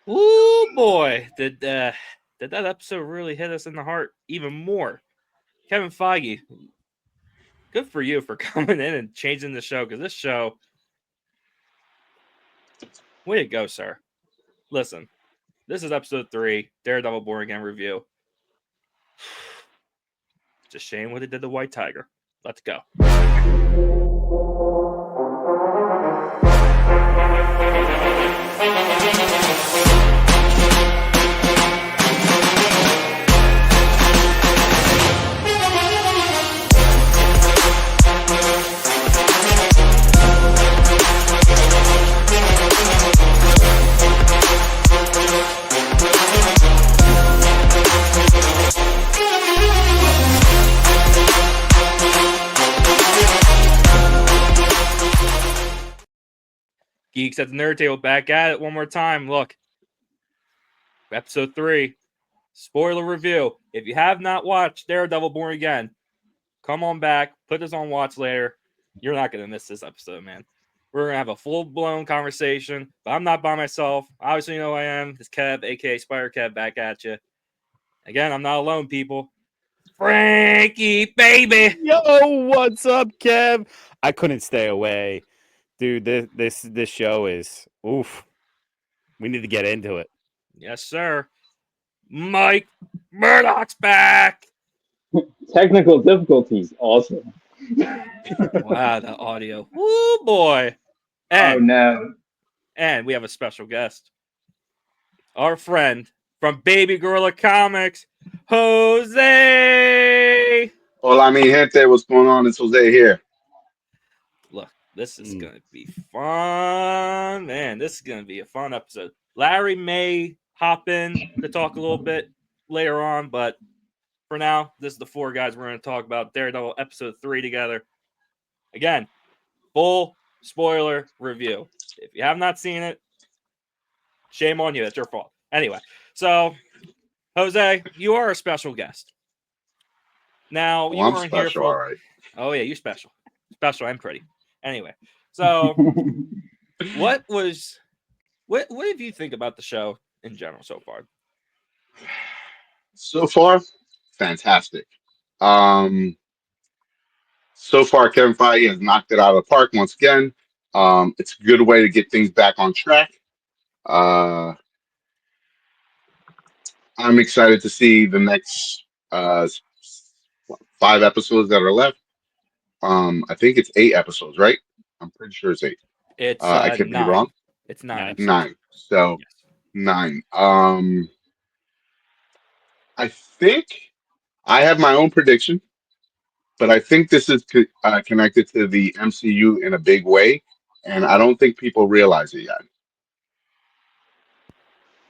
Woo boy, did that episode really hit us in the heart even more? Kevin Feige, good for you for coming in and changing the show, because this show, way to go, sir. Listen, this is episode 3, Daredevil Born Again review. It's a shame what they did to White Tiger. Let's go. Geeks at the Nerd Table back at it one more time. Look, episode 3, spoiler review. If you have not watched Daredevil Born Again, come on back, put this on watch later. You're not going to miss this episode, man. We're going to have a full-blown conversation, but I'm not by myself. Obviously, you know who I am. It's Kev, a.k.a. Spider Kev, back at you. Again, I'm not alone, people. Frankie, baby! Yo, what's up, Kev? I couldn't stay away. Dude, this show is oof. We need to get into it. Yes, sir. Mike Murdoch's back. Technical difficulties, awesome. Wow, the audio. Woo, boy. And, Oh, no. And we have a special guest. Our friend from Baby Gorilla Comics, Jose. Hola, mi gente. What's going on? It's Jose here. Look, this is going to be fun. Man, this is going to be a fun episode. Larry may hop in to talk a little bit later on, but for now, this is the 4 guys we're going to talk about Daredevil episode 3 together. Again, full spoiler review. If you have not seen it, shame on you. It's your fault. Anyway, so Jose, you are a special guest. Now, you weren't here for. All right. Oh yeah, you special and pretty. Anyway, so what did you think about the show in general so far? So far, fantastic. So far, Kevin Feige has knocked it out of the park once again. It's a good way to get things back on track. I'm excited to see the next 5 episodes that are left. I think it's 8 episodes, right? I'm pretty sure it's 8. It's I could 9. be wrong. It's 9. 9. So yes. 9. I think I have my own prediction, but I think this is connected to the MCU in a big way, and I don't think people realize it yet.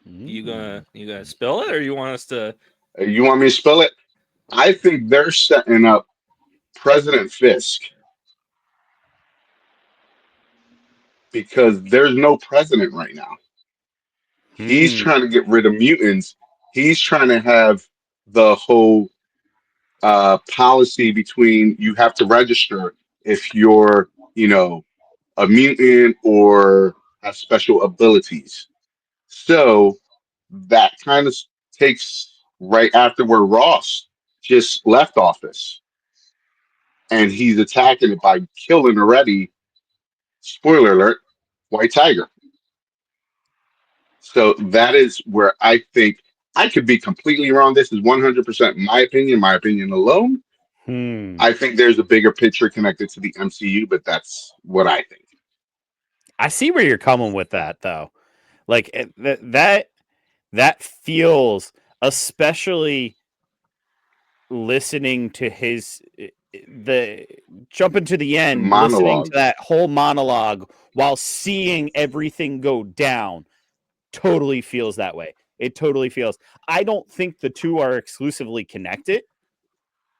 You gonna spill it, or you want us to? You want me to spill it? I think they're setting up President Fisk because there's no president right now. He's trying to get rid of mutants. He's trying to have the whole policy between you have to register if you're, a mutant or have special abilities. So that kind of takes right after where Ross just left office. And he's attacking it by killing already, spoiler alert, White Tiger. So that is where I think I could be completely wrong. This is 100% my opinion alone. I think there's a bigger picture connected to the MCU, but that's what I think. I see where you're coming with that, though. Like that feels, especially listening to the jumping to the end, monologue. Listening to that whole monologue while seeing everything go down, totally feels that way. It totally feels. I don't think the two are exclusively connected,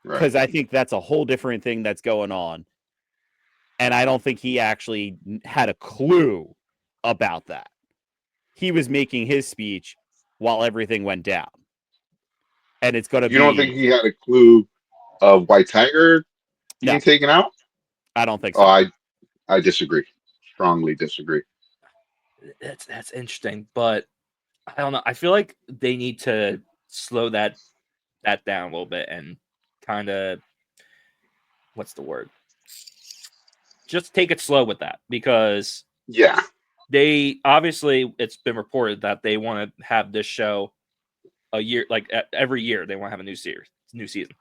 because I think that's a whole different thing that's going on. And I don't think he actually had a clue about that. He was making his speech while everything went down. And it's going to be... You don't think he had a clue of White Tiger being taken out? I don't think so. Oh, I disagree. Strongly disagree. That's interesting. But I don't know. I feel like they need to slow that down a little bit and kind of, what's the word? Just take it slow with that, because Yeah, they obviously, it's been reported that they want to have this show a year, like every year they want to have a new season,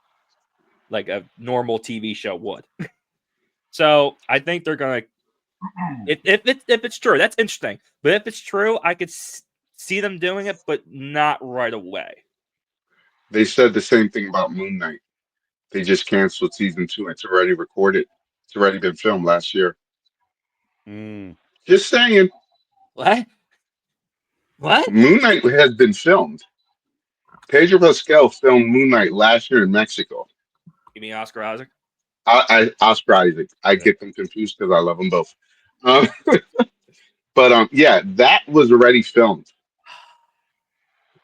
like a normal TV show would. So I think they're gonna, if it's true, that's interesting. But if it's true, I could see them doing it, but not right away. they said the same thing about Moon Knight. They just canceled season 2. It's already recorded. It's already been filmed last year. Mm. Just saying. What? Moon Knight has been filmed. Pedro Pascal filmed Moon Knight last year in Mexico. You mean Oscar Isaac? Oscar Isaac. I get them confused because I love them both. Um, but yeah, that was already filmed.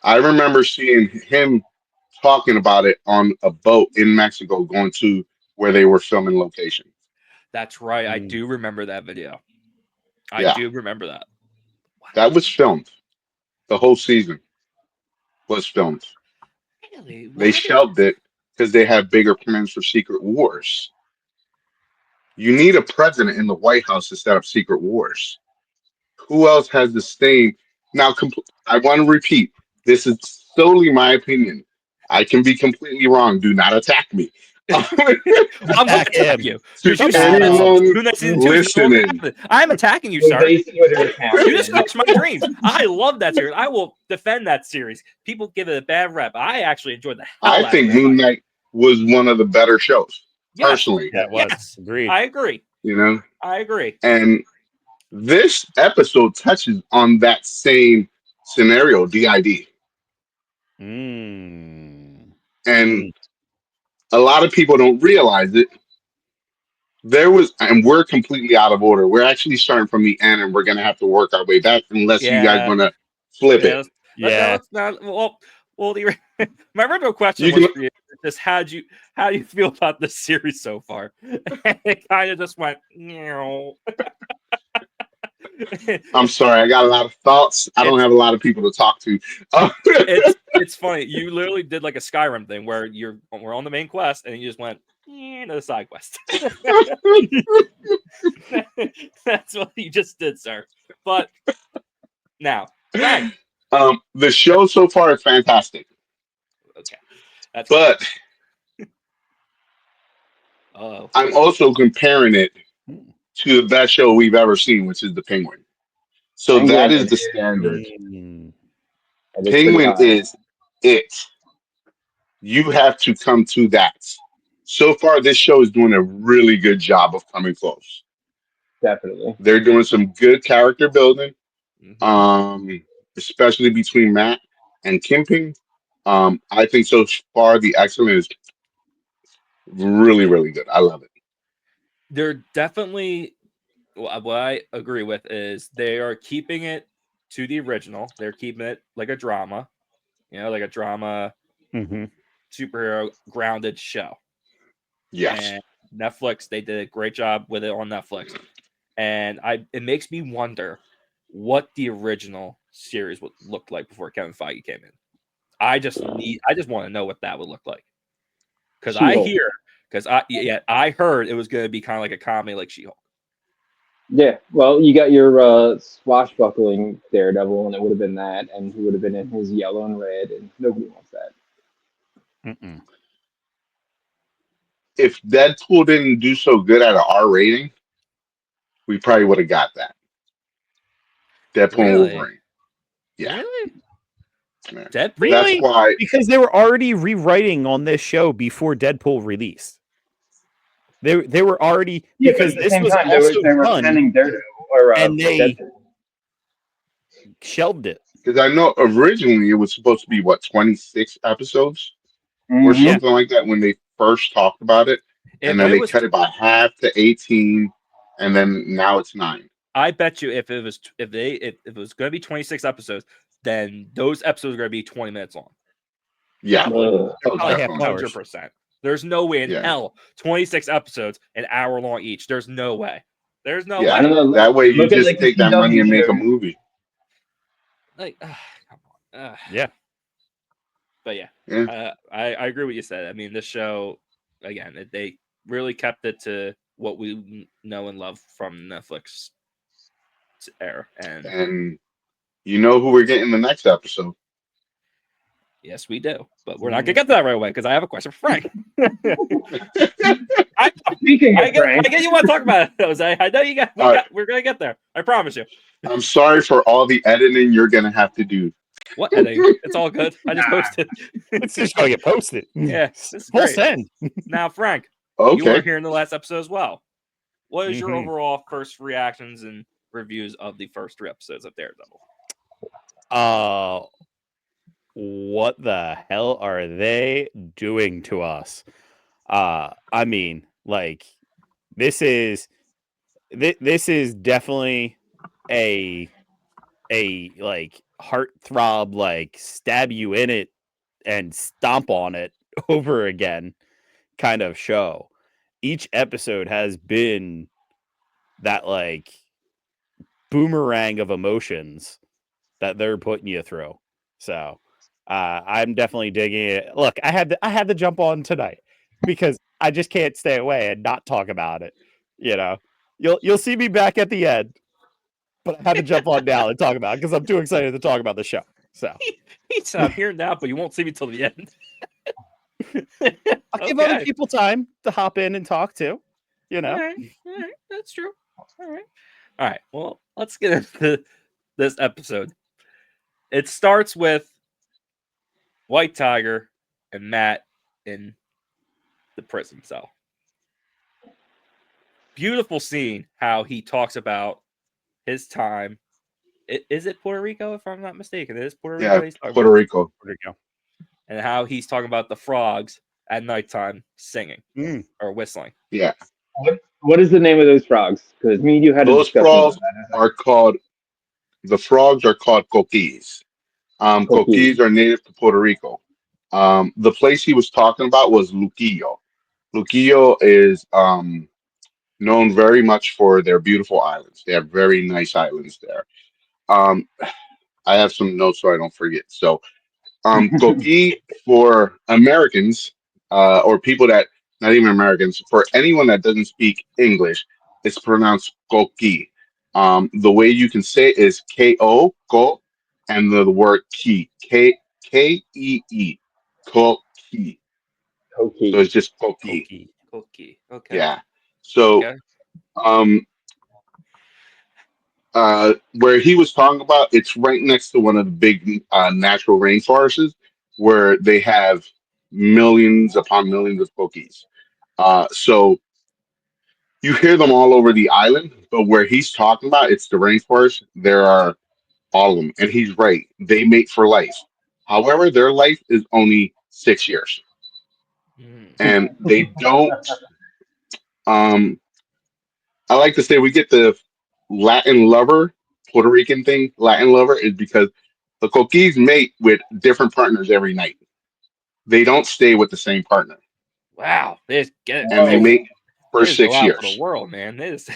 I remember seeing him talking about it on a boat in Mexico, going to where they were filming location. That's right. I Mm. do remember that video. I Yeah. do remember that. That was filmed. The whole season was filmed. Really? They What? shelved it because they had bigger plans for Secret Wars. You need a president in the White House to set up Secret Wars. Who else has the same? Now, I want to repeat, this is solely my opinion. I can be completely wrong. Do not attack me. I'm going to Attack attack him. you. To Because you Come said at him. anyone Moon Knight season 2 is going to listening, happen. I'm attacking you, Well, sir. they Twitter account. You just crushed my dreams. I love that series. I will defend that series. People give it a bad rep. I actually enjoyed the hell I out think of it. Moon Knight was one of the better shows, Yes. personally. That was Yes. agreed. I agree. You know, I agree. and this episode touches on that same scenario, DID. Mm. And a lot of people don't realize it. There was, and we're completely out of order. We're actually starting from the end, and we're going to have to work our way back unless you guys Yeah. want to flip Yeah. it. Let's not. Well, my original question You was can, for you, just how do you feel about this series so far? And it kind of just went, no. I'm sorry, I got a lot of thoughts. I don't It's have a lot of people to talk to. it's funny. You literally did like a Skyrim thing where we're on the main quest and you just went to the side quest. That's what you just did, sir. But now, Frank. The show so far is fantastic, Okay, that's but oh, I'm also comparing it to the best show we've ever seen, which is The Penguin. So that Penguin is the is standard. Mm. that is pretty Penguin high. is it. You have to come to that. So far, this show is doing a really good job of coming close. Definitely. They're doing some good character building, mhm. especially between Matt and Kimping. I think so far the excellent is really, really good. I love it. They're definitely what I agree with is they are keeping it to the original. They're keeping it like a drama, like a drama Mhm. superhero grounded show. Yes. And Netflix, they did a great job with it on Netflix. And it makes me wonder what the original series would look like before Kevin Feige came in. I just want to know what that would look like. Because I heard it was going to be kind of like a comedy like She-Hulk. Yeah. Well, you got your swashbuckling Daredevil, and it would have been that, and he would have been in his yellow and red, and nobody wants that. Mm-mm. If Deadpool didn't do so good at an R rating, we probably would have got that. Deadpool and Really? Wolverine. Yeah. Really? Man. Deadpool? That's Really? why Because they were already rewriting on this show before Deadpool released. They were already Yeah, but because at the this same was time, also they were done planning Daredevil or and they Deadpool. shelved it. because I know originally it was supposed to be 26 episodes or Mhm. something like that when they first talked about it, and If then it they was, cut it by half to 18, and then now it's 9. I bet you if it was going to be 26 episodes, then those episodes are going to be 20 minutes long. Yeah. Ugh. Oh, Probably half definitely. hours. 100%. There's no way in Yeah. hell 26 episodes, an hour long each. There's no way. There's no Yeah. I don't way. know. That way you Look at just like the take that money CW and make a shows. movie. Like, come on. Yeah. But yeah, Yeah. I agree with what you said. I mean, this show, again, they really kept it to what we know and love from Netflix era. And And you know who we're getting the next episode? yes, we do. But we're not going to get to that right away because I have a question for Frank. Speaking of I Frank, get you want to talk about it, Jose. I know you got. All right. We're going to get there. I promise you. I'm sorry for all the editing you're gonna have to do. What editing? It's all good. I just posted. It's just going to get posted. Yeah, this is Full great. send. Now, Frank, you were Okay. here in the last episode as well. What is your Mhm. overall first reactions and reviews of the first 3 episodes of Daredevil? What the hell are they doing to us? I mean, like, this is definitely a like heartthrob, like stab you in it and stomp on it over again kind of show. Each episode has been that like boomerang of emotions that they're putting you through. So I'm definitely digging it. Look, I had to jump on tonight because I just can't stay away and not talk about it. You know, you'll see me back at the end, but I had to jump on now and talk about it because I'm too excited to talk about the show. So He said, "I'm here now, but you won't see me till the end." I'll give other Okay. people time to hop in and talk too. You know, All right, that's true. All right. Well, let's get into this episode. It starts with White Tiger and Matt in the prison cell. Beautiful scene how he talks about his time. Is it Puerto Rico, if I'm not mistaken? It is Puerto Rico. Yeah, He's talking Puerto about, Rico. there you go. and how he's talking about the frogs at nighttime singing or whistling. Yeah. what is the name of those frogs? Because me and you had a Those discussion about frogs are called the frogs are called coquis. Coquis. Coquis are native to Puerto Rico. The place he was talking about was Luquillo. Luquillo is known very much for their beautiful islands. They have very nice islands there. Um, I have some notes so I don't forget. So, coquis for Americans or people that not even Americans, for anyone that doesn't speak English, it's pronounced coquis. The way you can say it is ko, and the word key, kee, coquis. So Coquis. it's just coquis. Pokey. Okay. Okay. Yeah. So, Okay. um, where he was talking about, it's right next to one of the big natural rainforests where they have millions upon millions of cookies. So you hear them all over the island, but where he's talking about, it's the rainforest. There are all of them, and he's right. They mate for life. However, their life is only 6 years, Mm. and they don't. Um, I like to say we get the Latin lover, Puerto Rican thing. Latin lover is because the coquis mate with different partners every night. They don't stay with the same partner, Wow. and they Whoa. mate for They just go six out for the years. world, man. They just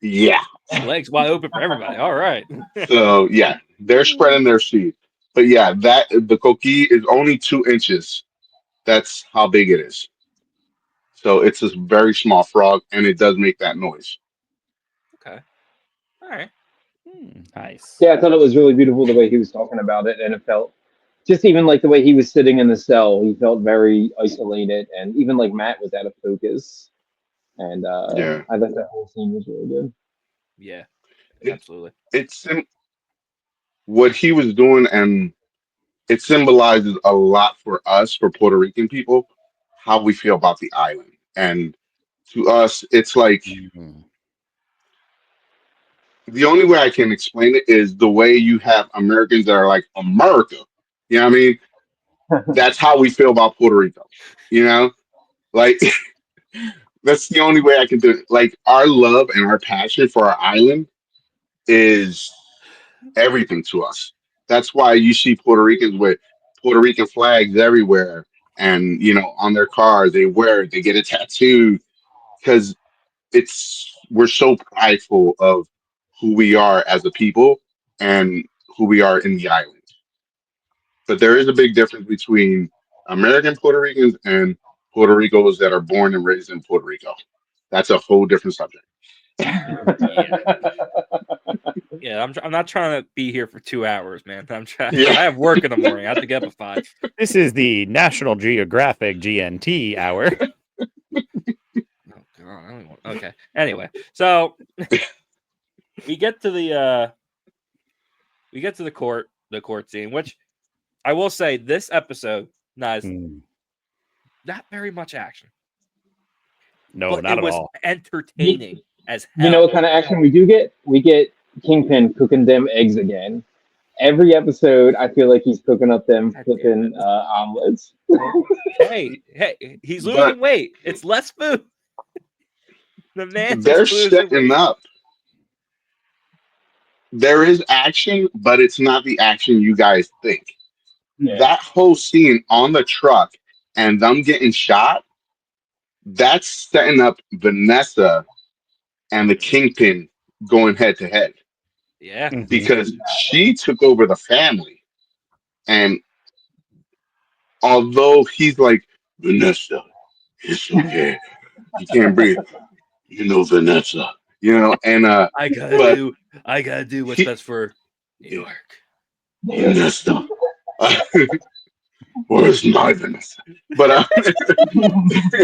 Yeah. legs wide open for everybody. All right. So yeah, they're spreading their seed. But yeah, that the coquis is only 2 inches. That's how big it is. So it's a very small frog, and it does make that noise. Okay. All right. Nice. Yeah, I thought it was really beautiful the way he was talking about it, and it felt just even like the way he was sitting in the cell. He felt very isolated, and even like Matt was out of focus. And Yeah, I thought that whole scene was really good. Yeah. it Absolutely. what he was doing, and it symbolizes a lot for us, for Puerto Rican people, how we feel about the island. And to us, it's like Mhm. the only way I can explain it is the way you have Americans that are like America. You know what I mean? That's how we feel about Puerto Rico. You know, like that's the only way I can do it. Like our love and our passion for our island is everything to us. That's why you see Puerto Ricans with Puerto Rican flags everywhere, and on their cars they wear it, they get a tattoo because we're so prideful of who we are as a people and who we are in the island. But there is a big difference between American Puerto Ricans and Puerto Ricos that are born and raised in Puerto Rico. That's a whole different subject. Yeah. Yeah, I'm not trying to be here for 2 hours, man. I'm trying. Yeah. I have work in the morning. I have to get up at 5. This is the National Geographic GNT hour. Oh God, I don't want. Okay. Anyway, so we get to the court scene, which I will say this episode not very much action. No, but not it at was all. entertaining as hell. You know what kind of action we do get? We get Kingpin cooking them eggs again. Every episode, I feel like he's cooking up them God damn flipping it. omelets. Hey, he's losing But- weight. It's less food. The man They're is losing setting weight. up. There is action, but it's not the action you guys think. Yeah. That whole scene on the truck and them getting shot, that's setting up Vanessa and the Kingpin going head to head Yeah. because she took over the family. And although he's like, Vanessa, it's okay. You can't breathe. You know, Vanessa. You know, and I but gotta do what's he- best for New York. Vanessa. Where's my Vanessa? But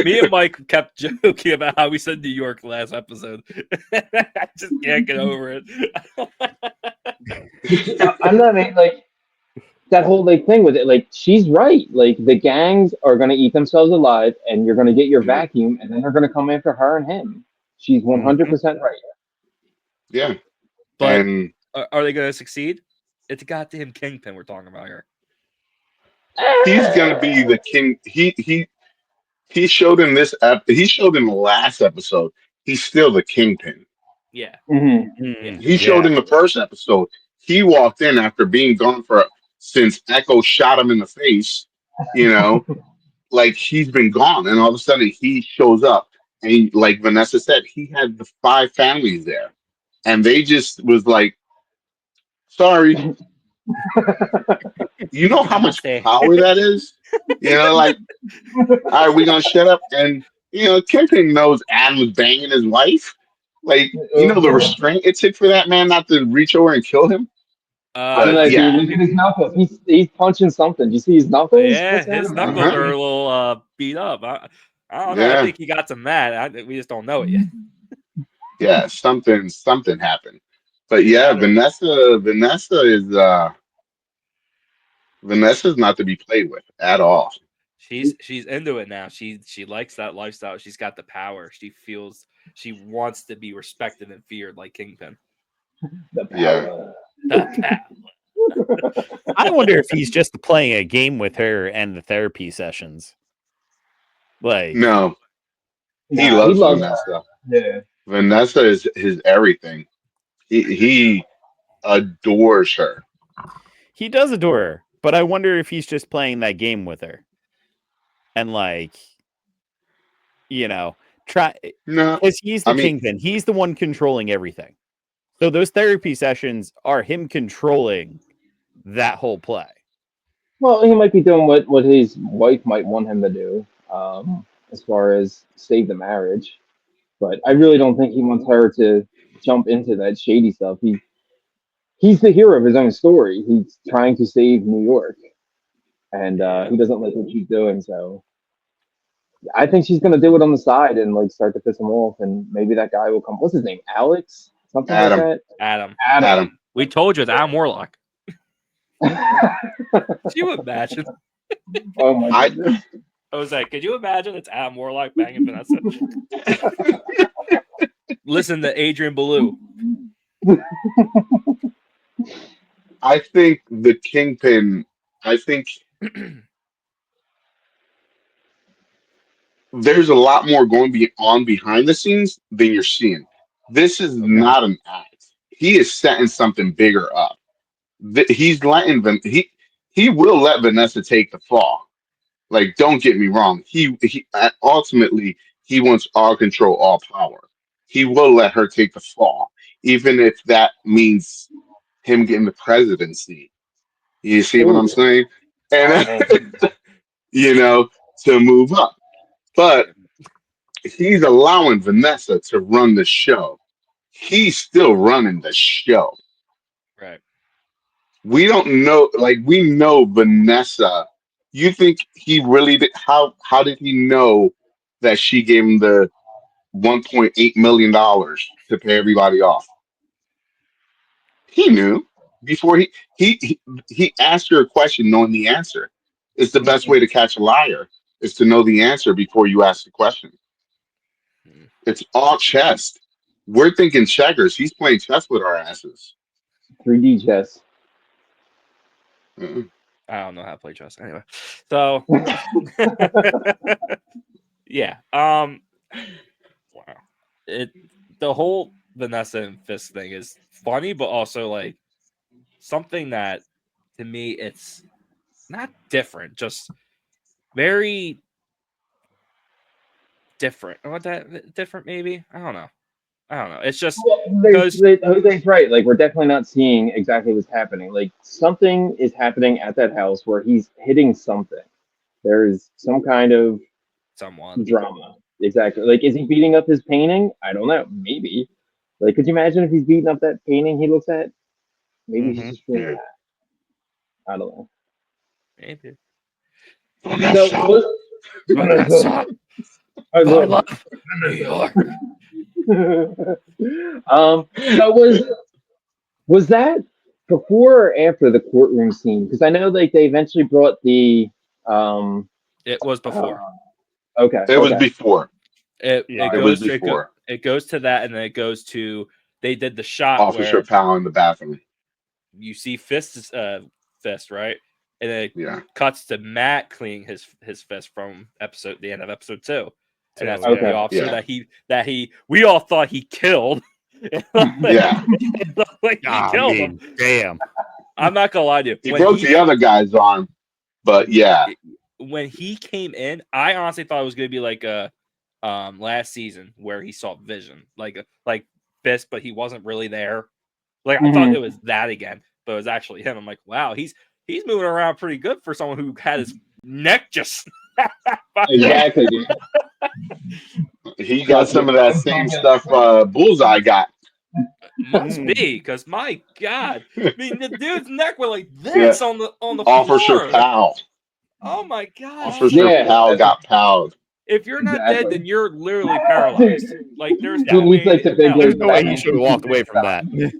Me and Mike kept joking about how we said New York last episode. I just can't get over it. I'm not like that whole like thing with it. Like she's right. Like the gangs are gonna eat themselves alive, and you're gonna get your vacuum, and then they're gonna come after her and him. She's 100% right. yeah. But And are they gonna succeed? It's a goddamn Kingpin we're talking about here. he's gonna be the king. He showed in this he showed in the last episode, he's still the Kingpin. Yeah. Mm-hmm. He showed in the first episode. He walked in after being gone since Echo shot him in the face, you know, like he's been gone, and all of a sudden he shows up. And like Vanessa said, he had the 5 families there. And they just was like, sorry, you know how much Namaste. power that is? You know, like, all right, we're gonna shut up. And you know, Kingpin knows Adam was banging his wife. Like, you know, the restraint it took for that man not to reach over and kill him. I'm But like, yeah. dude, look at his knuckles. He's punching something. Do you see his knuckles? Yeah, What's that his about? knuckles are a little beat up. I don't know. I Yeah. think he got some mad. We just don't know it yet. Yeah, something happened. But yeah, Vanessa's not to be played with at all. She's into it now. She likes that lifestyle. She's got the power. She wants to be respected and feared like Kingpin. The power. Yeah. The power. I wonder if he's just playing a game with her and the therapy sessions. Like, No, he Nah, loves her. Vanessa. Yeah. Vanessa is his everything. He adores her. he does adore her, but I wonder if he's just playing that game with her. And like, you know, No, because he's the I mean- Kingpin. He's the one controlling everything. So those therapy sessions are him controlling that whole play. Well, he might be doing what his wife might want him to do, as far as save the marriage. But I really don't think he wants her to jump into that shady stuff. He's the hero of his own story. He's trying to save New York, and he doesn't like what she's doing. So I think she's gonna do it on the side and like start to piss him off, and maybe that guy will come. What's his name? Alex? Something Adam. like Adam. that. Adam. We told you it's Adam Warlock. Could you imagine? Oh my I- goodness. Jose, could you imagine it's Adam Warlock banging Vanessa? Listen to Adrian Ballou. I think the Kingpin. I think there's a lot more going on behind the scenes than you're seeing. This is not an act. He is setting something bigger up. He's letting he will let Vanessa take the fall. Like, don't get me wrong. He ultimately he wants all control, all power. He will let her take the fall, even if that means him getting the presidency. You see what I'm saying? Oh and man. to move up. But he's allowing Vanessa to run the show. He's still running the show. Right. We don't know, like we know Vanessa. You think he really did? How did he know that she gave him the $1.8 million to pay everybody off? He knew before he asked her a question knowing the answer. It's the best way to catch a liar is to know the answer before you ask the question. Mm. It's all chess. We're thinking checkers. He's playing chess with our asses. 3D chess. Mm. I don't know how to play chess. Anyway, so yeah. Wow. The whole Vanessa and Fisk thing is funny, but also like something that to me it's not different, just very different. What that different maybe? I don't know. It's just Well, because Jose's right. Like we're definitely not seeing exactly what's happening. Like something is happening at that house where he's hitting something. There is some kind of someone. drama. Exactly. Like is he beating up his painting? I don't know. Maybe. Like could you imagine if he's beating up that painting he looks at? Maybe he's Mhm. just feeling Yeah. that. I don't know. Maybe. So Vanessa. was Vanessa, I I love love New York. so was that before or after the courtroom scene? Because I know like they eventually brought the um It was uh, before. okay, It was okay. before. It Yeah. it It was goes before. it goes to that, and then it goes to they did the shot Officer where Powell in the bathroom. you see fist, right? And then it Yeah. cuts to Matt cleaning his fist from the end of episode 2. And that's Two, when the Okay. officer Yeah. that we all thought he killed. Yeah. Like he I killed him. mean, damn. I'm not gonna lie to you. He broke the other guy's arm, but yeah. When he came in, I honestly thought it was gonna be like a last season where he saw Vision, like Fist, but he wasn't really there. Like I thought Mhm. it was that again, but it was actually him. I'm like, wow, he's moving around pretty good for someone who had his neck just snapped by Yeah. Exactly, dude. He got Trust me. some of that same stuff Bullseye got. Must Mm. be, because my God, I mean the dude's neck went like Yeah. this on the Officer floor. Powell. Oh my gosh! I was Officer like, Yeah, Powell that's got powed. if you're not dead, exactly. then you're literally paralyzed. Like there's He no Yeah. needs way like in the big hell. There's like no way he Batman should have walked away from stop. that.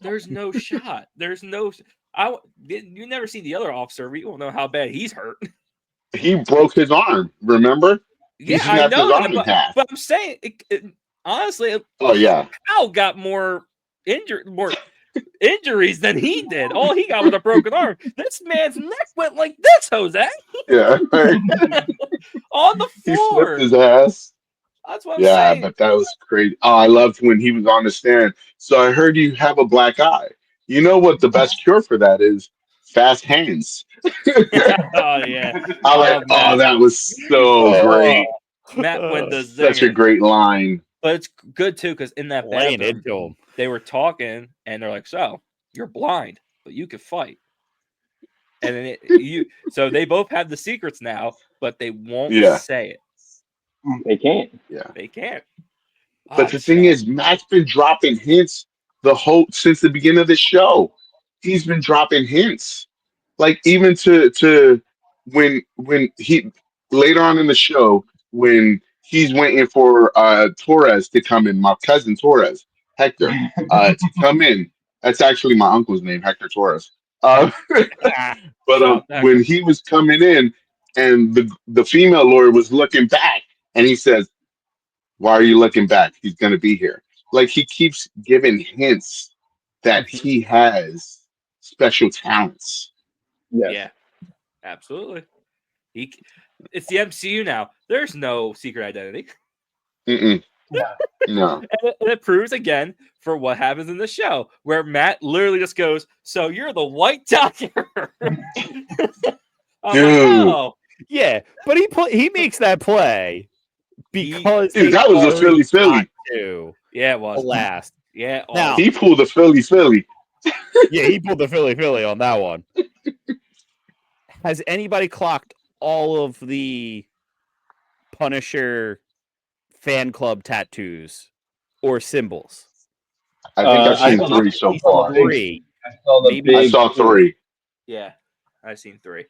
There's no shot. There's no. You never see the other officer. We don't know how bad he's hurt. He broke his arm, remember? He Yeah, I snapped his know arm that, in half. but I'm saying, honestly, Oh yeah. Powell got more injuries than he did. All he got was a broken arm. This man's neck went like this, Jose, Yeah. on the He flipped floor. his ass. That's what I'm Yeah, saying. but that was crazy. Oh, I loved when he was on the stand. So I heard you have a black eye. You know what the best cure for that is? Fast hands. Oh yeah. I like, Oh oh, Matt, that was so great. Matt went the Such a zinger. great line. But it's good too because in that laying bathroom into him. they were talking and they're like, "So you're blind, but you can fight." And then so they both have the secrets now, but they won't Yeah, say it. They can't. yeah. They can't. But Ah, the thing so is, Matt's been dropping hints the whole since the beginning of the show. He's been dropping hints, like even to when he later on in the show when he's waiting for Torres to come in, my cousin Torres, Hector, to come in. That's actually my uncle's name, Hector Torres. But shout out to when Hector. he was coming in, and the female lawyer was looking back, and he says, "Why are you looking back? He's going to be here." Like he keeps giving hints that he has special talents. Yes. Yeah, absolutely. He, it's the MCU now. There's no secret identity. Mm-mm, Yeah. no, And it proves again for what happens in the show, where Matt literally just goes, "So you're the White Doctor?" I'm like, dude, "No." Yeah, but he makes that play because dude, he that was a already Philly got Philly. to Yeah, it the was. last. Yeah, it Now, was. He pulled the Philly Philly. yeah, he pulled the Philly on that one. has anybody clocked all of the Punisher fan club tattoos or symbols? I think I've I seen saw At 3 the, so I saw the far. big, 3, I saw the maybe I big, saw 3. Yeah, I've seen 3.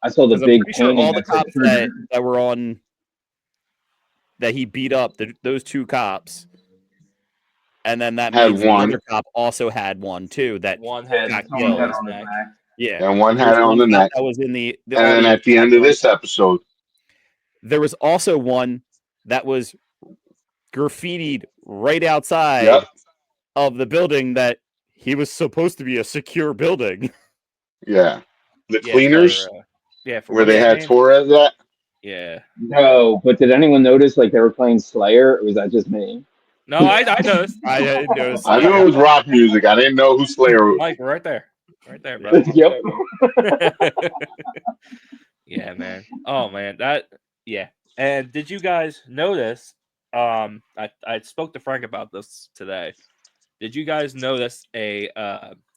I saw the because I'm big pretty sure painting all the that said cops Trigger. that were on that he beat up those 2 cops, and then that Had means the one, other cop also had one too that One Yeah, had got someone had on it killed. his on his neck. back. Yeah, and one had there's it on one the cop neck. that was in the And then audience. at the end of this episode, There was also one that was graffitied right outside yep, of the building that he was supposed to be a secure building. yeah, the Yeah, for cleaners what's where they his Yeah. had name? Torres at. Yeah. No, but did anyone notice like they were playing Slayer, or was that just me? No, I noticed. I didn't notice I that knew either. it was rock music. I didn't know who Slayer was. Mike, right there. Right there, bro. Yep. Yeah, man. Oh man, yeah. And did you guys notice? I spoke to Frank about this today. Did you guys notice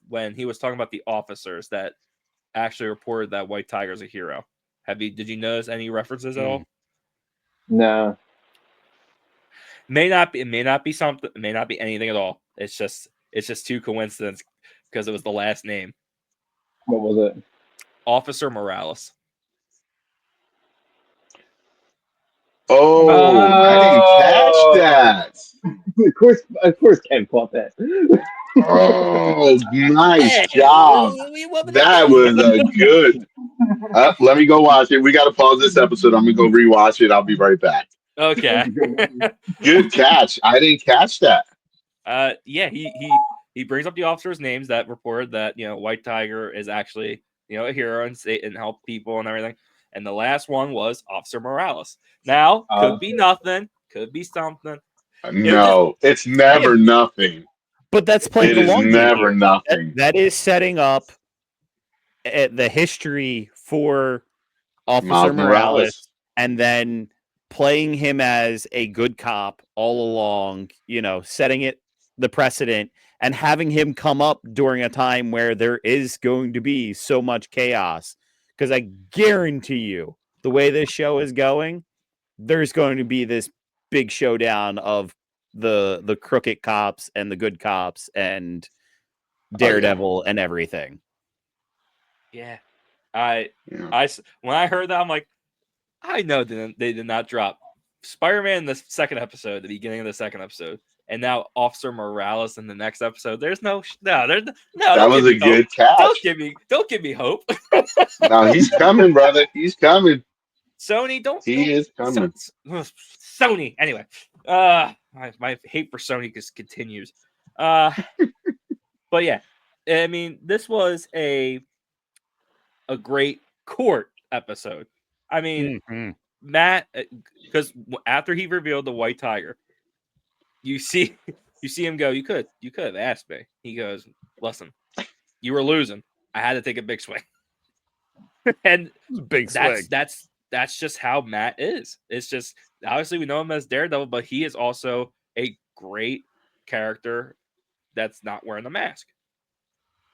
when he was talking about the officers that actually reported that White Tiger's a hero? Did you notice any references at all? No. It may not be something, it may not be anything at all. It's just too coincidence because it was the last name. What was it? Officer Morales. Oh, I didn't catch that. Of course, Ken caught that. Oh, nice Hey, job. we want to That do was a good. Let me go watch it. We got to pause this episode. I'm gonna go rewatch it. I'll be right back. Okay. Good catch. I didn't catch that. Yeah, he brings up the officers' names that reported that White Tiger is actually a hero and help people and everything. And the last one was Officer Morales. Now could be nothing, could be something. No, it's never nothing. But that's playing It the is long game never here. nothing. That is setting up the history for Officer Miles Morales. and then playing him as a good cop all along, setting it the precedent and having him come up during a time where there is going to be so much chaos. Because I guarantee you, the way this show is going, there's going to be this big showdown of the crooked cops and the good cops and Daredevil and everything. Yeah, Yeah. when I heard that, I'm like, I know they did not drop Spider-Man in the second episode, the beginning of the second episode, and now Officer Morales in the next episode. There's no. That Don't was give a me hope. good catch. Don't give me hope. No, he's coming, brother. He's coming. Sony, don't. He is coming. Sony. Anyway, my hate for Sony just continues. But yeah, I mean, this was a great court episode. I mean, Matt, because after he revealed the White Tiger, you see him go. You could have asked me. He goes, listen, you were losing. I had to take a big swing, and Big swing. that's just how Matt is. It's just obviously we know him as Daredevil, but he is also a great character that's not wearing the mask.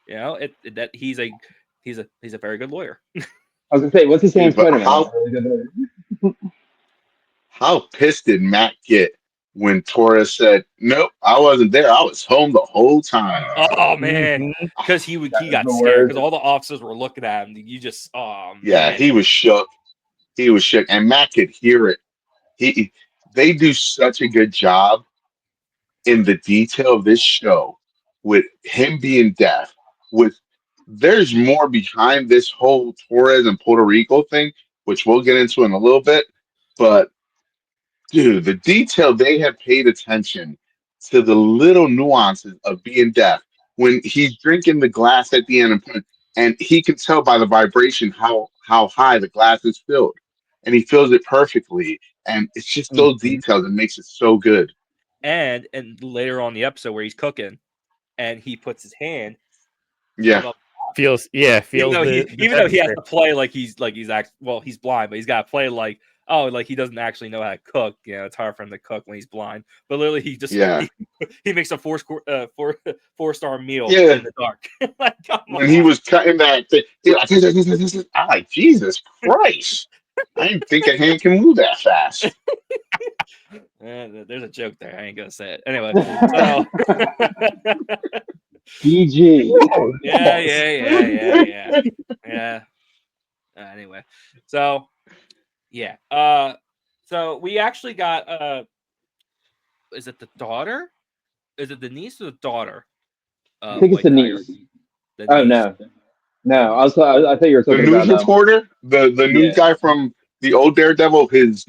That he's a very good lawyer. I was gonna say, what's he saying, Dude, but Spider-Man? how pissed did Matt get when Torres said, "Nope, I wasn't there. I was home the whole time." Oh man, because he got scared because all the officers were looking at him. You just Yeah, man. he was shook. He was shook, and Matt could hear it. They do such a good job in the detail of this show with him being deaf. There's more behind this whole Torres and Puerto Rico thing, which we'll get into in a little bit. But dude, the detail they have paid attention to the little nuances of being deaf. When he's drinking the glass at the end and he can tell by the vibration how high the glass is filled. And he fills it perfectly. And it's just those details that makes it so good. And later on in the episode where he's cooking and he puts his hand Yeah. above, feels even though the he has to play like he's blind, but he's got to play like oh, like he doesn't actually know how to cook. You know, it's hard for him to cook when he's blind. But literally, he just Yeah. he makes a four-star meal Yeah. in the dark. Like, come When he on. was cutting that thing, I'm like, Jesus Christ. I didn't think a hand can move that fast. There's a joke there. I ain't gonna say it anyway. So PG. yeah. Anyway, so yeah. So we actually got is it the daughter? Is it the niece or the daughter? I think it's White the Tiger. niece. The Oh niece. no. I thought you were The talking news about reporter, the news yeah. guy from the old Daredevil, his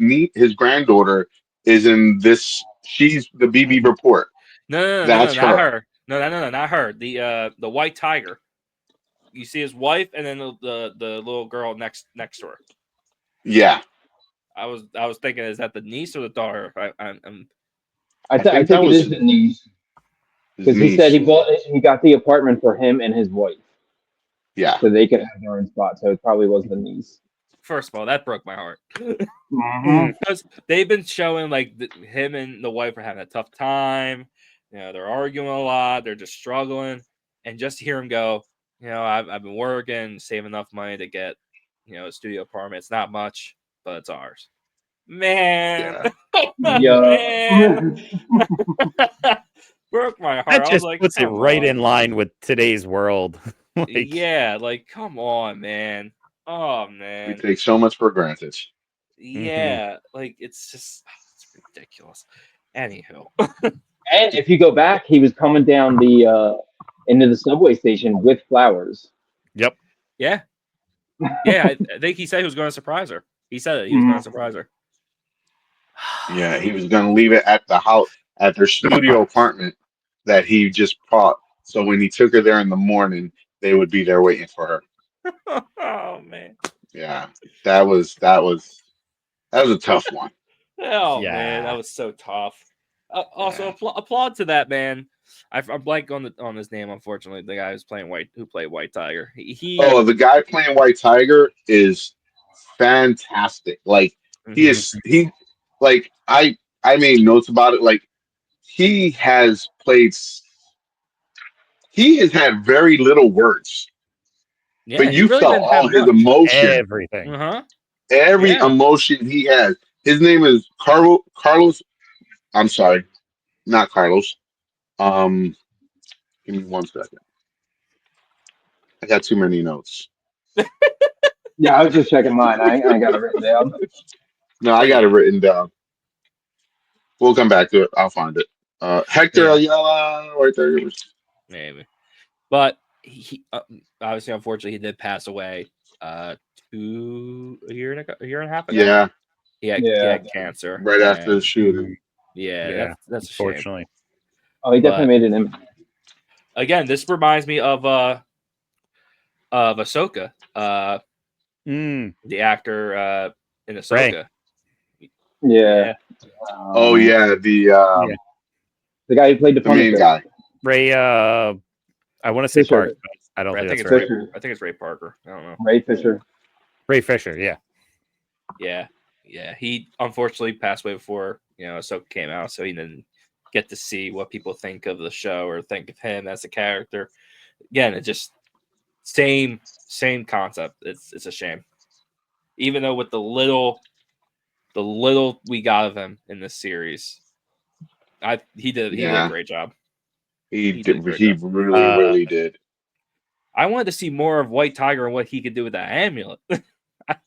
granddaughter is in this. She's the BB report. No, That's not her. her. No, not her. The White Tiger. You see his wife, and then the little girl next to her. Yeah. I was thinking, is that the niece or the daughter? I'm I think think that it was is the niece his because he said niece. he got the apartment for him and his wife, Yeah. so they could have their own spot. So it probably was the niece. First of all, that broke my heart Mm-hmm. because they've been showing like him and the wife are having a tough time. You know, they're arguing a lot. They're just struggling, and just to hear him go, you know, I've been working, saving enough money to get, you know, a studio apartment. It's not much, but it's ours. Man, Yeah. Yeah. man, broke my heart. That I was just like, puts it come right on. in line with today's world. Like, Yeah, like come on, man. Oh We man. take so much for granted. Yeah, like it's just it's ridiculous. Anywho. And if you go back, he was coming down the into the subway station with flowers. yep. Yeah. Yeah, I think he said he was going to surprise her. He said it. He was going to surprise her. Yeah, he was gonna leave it at the house at their studio apartment that he just bought. So when he took her there in the morning, they would be there waiting for her. Oh man. Yeah. That was a tough one. Oh man, that Yeah. was so tough. Also, Yeah. applaud to that man. I'm blank on his name. Unfortunately, the guy who played White Tiger. He Oh, the guy playing White Tiger is fantastic. Like he Mhm. is he like I made notes about it. Like he has played he has had very little words, Yeah, but he you really felt didn't have all his much. emotion. Everything. Uh-huh. Every Yeah. emotion he has. His name is Carlos. I'm sorry, not Carlos. Um, give me 1 second. I got too many notes. Yeah, I was just checking mine. I ain't got it written down. No, I But got it yeah, written down. We'll come back to it. I'll find it. Hector yeah, Ayala, right there. maybe. But he obviously, unfortunately, he did pass away. A year and a half ago. Yeah, He Yeah. had cancer, right after the and shooting. yeah, Yeah. that's a shame. Unfortunately. Oh, he definitely But made an impact. again, this reminds me of Ahsoka, the actor in Ray. Ahsoka. Yeah. Yeah, Oh yeah, Yeah. The guy who played the the main Punisher. guy. Ray. I want to say Fisher. Park, but I don't I think think that's it's right. Ray. Fisher. I think it's Ray Parker. I don't know. Ray Fisher. Ray Fisher. Yeah. Yeah. He unfortunately passed away before Ahsoka came out, so he didn't get to see what people think of the show or think of him as a character. Again, it just same concept. It's a shame. Even though with the little we got of him in this series, he did a Yeah, great job. he He did a did. great He job. really, really did. I wanted to see more of White Tiger and what he could do with that amulet.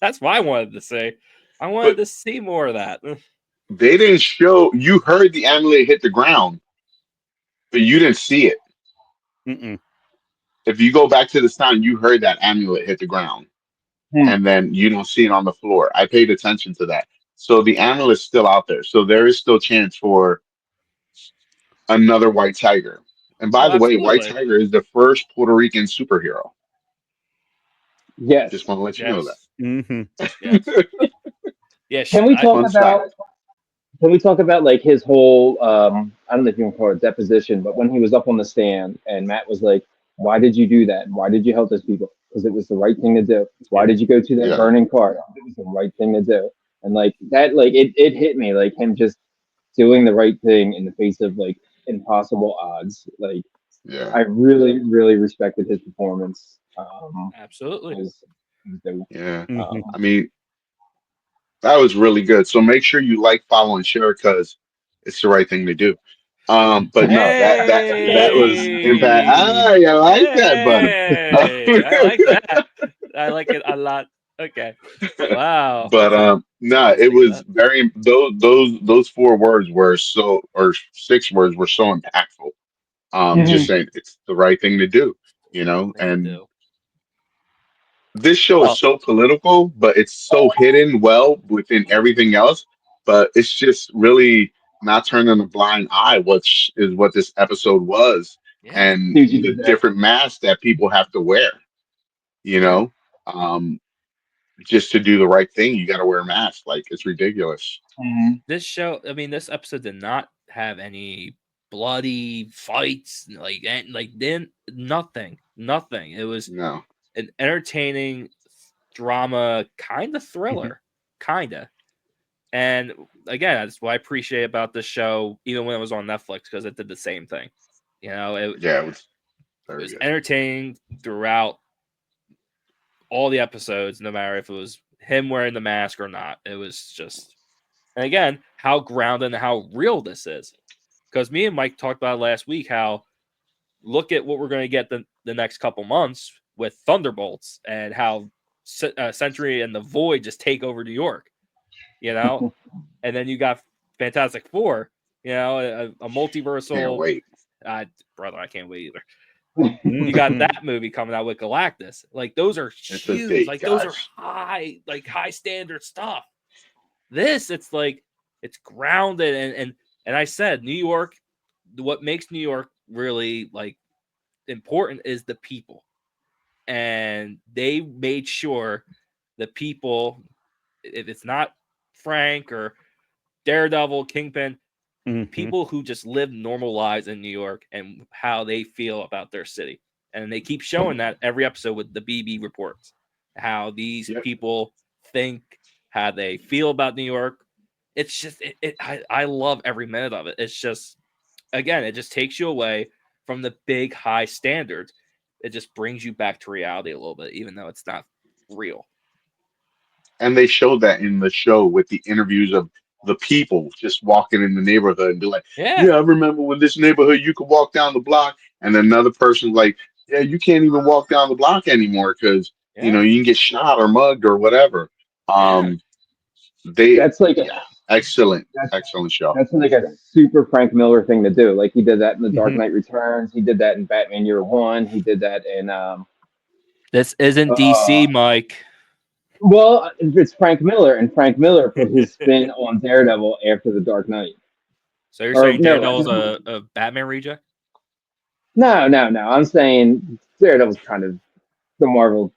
That's what I wanted to say. I wanted But to see more of that. they didn't show. You heard the amulet hit the ground, but you didn't see it. Mm-mm. If you go back to the sound, you heard that amulet hit the ground, Hmm. and then you don't see it on the floor. I paid attention to that. So the amulet's still out there. So there is still chance for another White Tiger. And by Oh, the way, White absolutely. Tiger is the first Puerto Rican superhero. Yes. Just want to let you know Yes. Mm-hmm. Yes. that. Yeah. Can we talk Fun fact. about like his whole I don't know if you want to call it deposition, but when he was up on the stand and Matt was like, "Why did you do that? Why did you help those people? Because it was the right thing to do. Why Yep. did you go to that Yeah. burning car? It was the right thing to do." and like that, like it hit me, like him just doing the right thing in the face of like impossible odds. Like Yeah, I really, really respected his performance. It Absolutely. was, it was dope. yeah. Mhm. I mean, that was really good. So make sure you like, follow, and share because it's the right thing to do. But no, that was impact. Ah, Hey, I like that, buddy. hey, I like that. I like it a lot. Okay. Wow. But I'll no, have to it think of was that. very those 4 words were so, or 6 words were so impactful. Just Mhm. saying it's the right thing to do, The right thing to and do. this show is Well, so political, but it's so hidden well within everything else. But it's just really not turning a blind eye, which is what this episode was, Yeah. and See what you the did there. different masks that people have to wear. You Yeah. know, um, just to do the right thing, you got to wear a mask. Like it's ridiculous. Mhm. This show, I mean, this episode did not have any bloody fights, like and like then nothing. It was No, an entertaining drama, kind of Mhm. thriller, kind of. And again, that's what I appreciate about this show, even when it was on Netflix, because it did the same thing. You know, yeah, it was it very was good. entertaining throughout all the episodes, no matter if it was him wearing the mask or not. It was just, and again, how grounded and how real this is. Because me and Mike talked about it last week, how look at what we're going to get the next couple months with Thunderbolts and how Sentry and the Void just take over New York, you know? And then you got Fantastic Four, you know, a Can't multiversal. wait. Uh, Brother, I can't wait either. You got Mhm. that movie coming out with Galactus. Like those are It's a huge. date, Like those are guys. high standard stuff. This, it's like it's grounded and I said New York. What makes New York really like important is the people, and they made sure the people. If it's not Frank or Daredevil, Kingpin, Mhm. people who just live normal lives in New York and how they feel about their city. And they keep showing that every episode with the BB reports, how these Yep. people think, how they feel about New York. It's just, I love every minute of it. It's just, again, it just takes you away from the big high standards. It just brings you back to reality a little bit, even though it's not real. And they showed that in the show with the interviews of the people just walking in the neighborhood and be like, Yeah, "Yeah, I remember when this neighborhood you could walk down the block," and another person's like, "Yeah, you can't even walk down the block anymore because yeah, you can get shot or mugged or whatever." yeah. They, That's like a yeah, excellent, that's excellent show. that's like a super Frank Miller thing to do. Like he did that in The Dark Mhm. Knight Returns. He did that in Batman Year One. He did that in This isn't uh DC, Mike. well, it's Frank Miller, and Frank Miller put his spin on Daredevil after The Dark Knight. So you're Or saying no, Daredevil's a Batman reject? no. I'm saying Daredevil's kind of the Marvel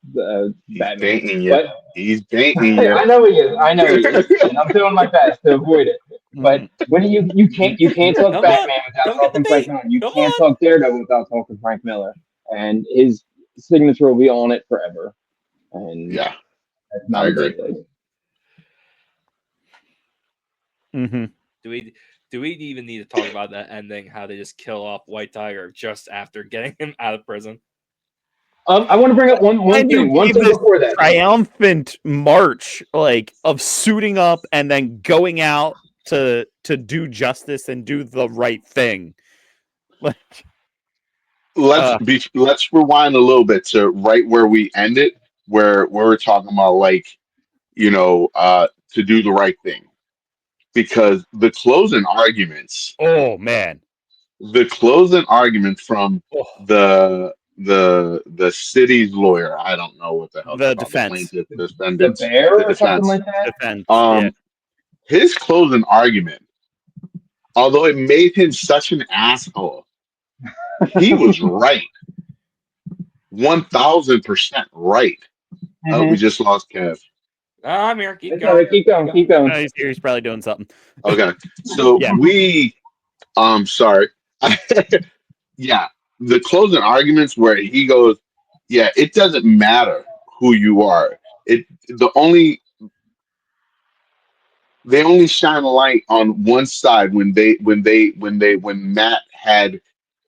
He's Batman, baiting you. but He's baiting you. I know he is. I know he is, and I'm doing my best to avoid it. But Mhm. when you can't talk Come on, Batman without come get the talking Frank bait. Miller. You Come can't on. talk Daredevil without talking Frank Miller, and his signature will be on it forever. And Yeah, that's I not a agree. bad thing. Mhm. Do we do we even need to talk about that ending? How they just kill off White Tiger just after getting him out of prison? I want to bring up one And you thing. One gave thing this before that, though. triumphant march, like of suiting up and then going out to do justice and do the right thing. Like, uh, Let's rewind a little bit to right where we ended, where we're talking about like to do the right thing because oh man, the closing argument from oh, the city's lawyer, I don't know what the hell they're the called, the defense, plaintiff, the The defendants, bear the or something defense. like that. defense, yeah. um his closing argument, although it made him such an asshole, he was right, 1,000% right. Oh, we Mm-hmm. just lost Kev. I'm here. Keep That's all going. right. Keep going. Keep going. He's probably doing something. Okay, so Yeah. sorry. Yeah, the closing arguments where he goes, yeah, it doesn't matter who you are. It the only they only shine a light on one side when Matt had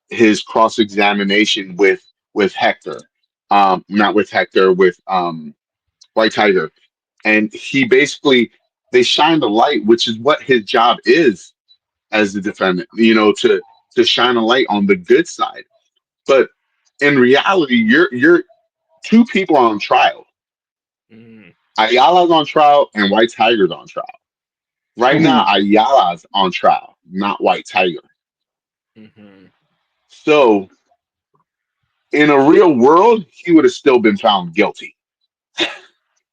his cross examination with Hector, not with Hector, with White Tiger, and he basically they shined a light, which is what his job is as the defendant, to shine a light on the good side. But in reality, you're two people are on trial. Mm, Ayala's on trial and White Tiger's on trial. Right now, Mhm. Ayala's on trial, not White Tiger. mhm. So in a real world, he would have still been found guilty.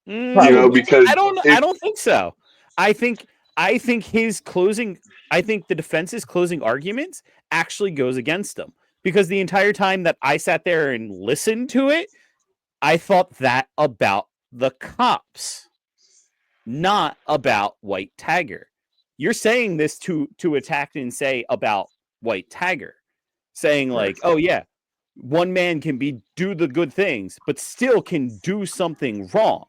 Mm, Probably. I Because don't. I if don't think so. I think. I think his closing. I think the defense's closing arguments actually goes against him because the entire time that I sat there and listened to it, I thought that about the cops, not about White Tiger. You're saying this to attack and say about White Tiger, saying like, correct, oh yeah, one man can do the good things, but still can do something wrong.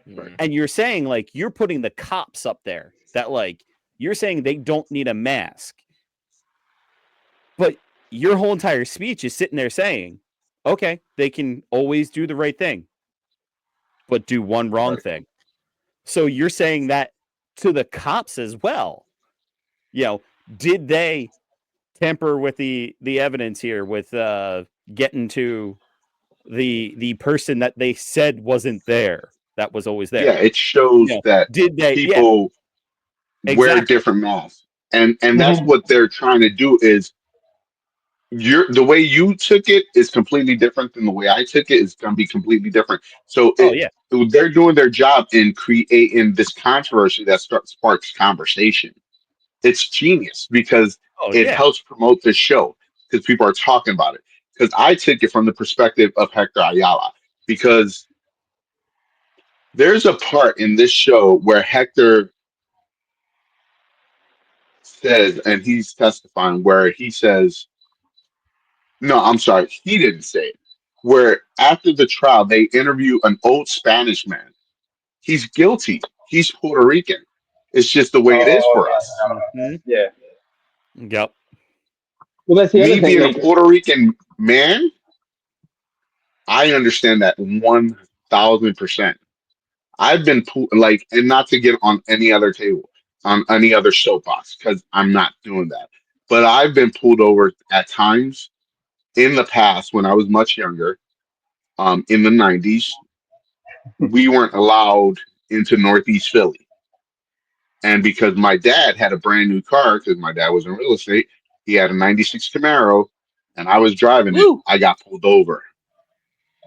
Mm. And you're saying like you're putting the cops up there that like you're saying they don't need a mask, but your whole entire speech is sitting there saying, okay, they can always do the right thing, but do one wrong correct. thing. So you're saying that to the cops as well. You know, did they tamper with the evidence here with getting to the person that they said wasn't there that was always Yeah, there? it You shows know, that did they? Yeah, people wear exactly. different masks, and that's Mhm. what they're trying to do. Is the way you took it is completely different than the way I took it. Is going to be completely different. So Oh yeah. they're doing their job in creating this controversy that sparks conversation. It's genius because Oh it yeah. helps promote the show because people are talking about it. Because I took it from the perspective of Hector Ayala because there's a part in this show where Hector says, and he's testifying, where he says, no, I'm sorry, he didn't say it. Where after the trial, they interview an old Spanish man. He's guilty. He's Puerto Rican. It's just the way it is Oh for us. Mhm. yeah. Yep. Well, that's the other Me thing. being a Like, Puerto Rican man, I understand that 1,000%. I've been like, and not to get on any other table, on any other soapbox, because I'm not doing that. But I've been pulled over at times in the past when I was much younger, in the 90s. We weren't allowed into Northeast Philly. And because my dad had a brand new car, because my dad was in real estate, he had a 96 Camaro, and I was driving it, Woo! I got pulled over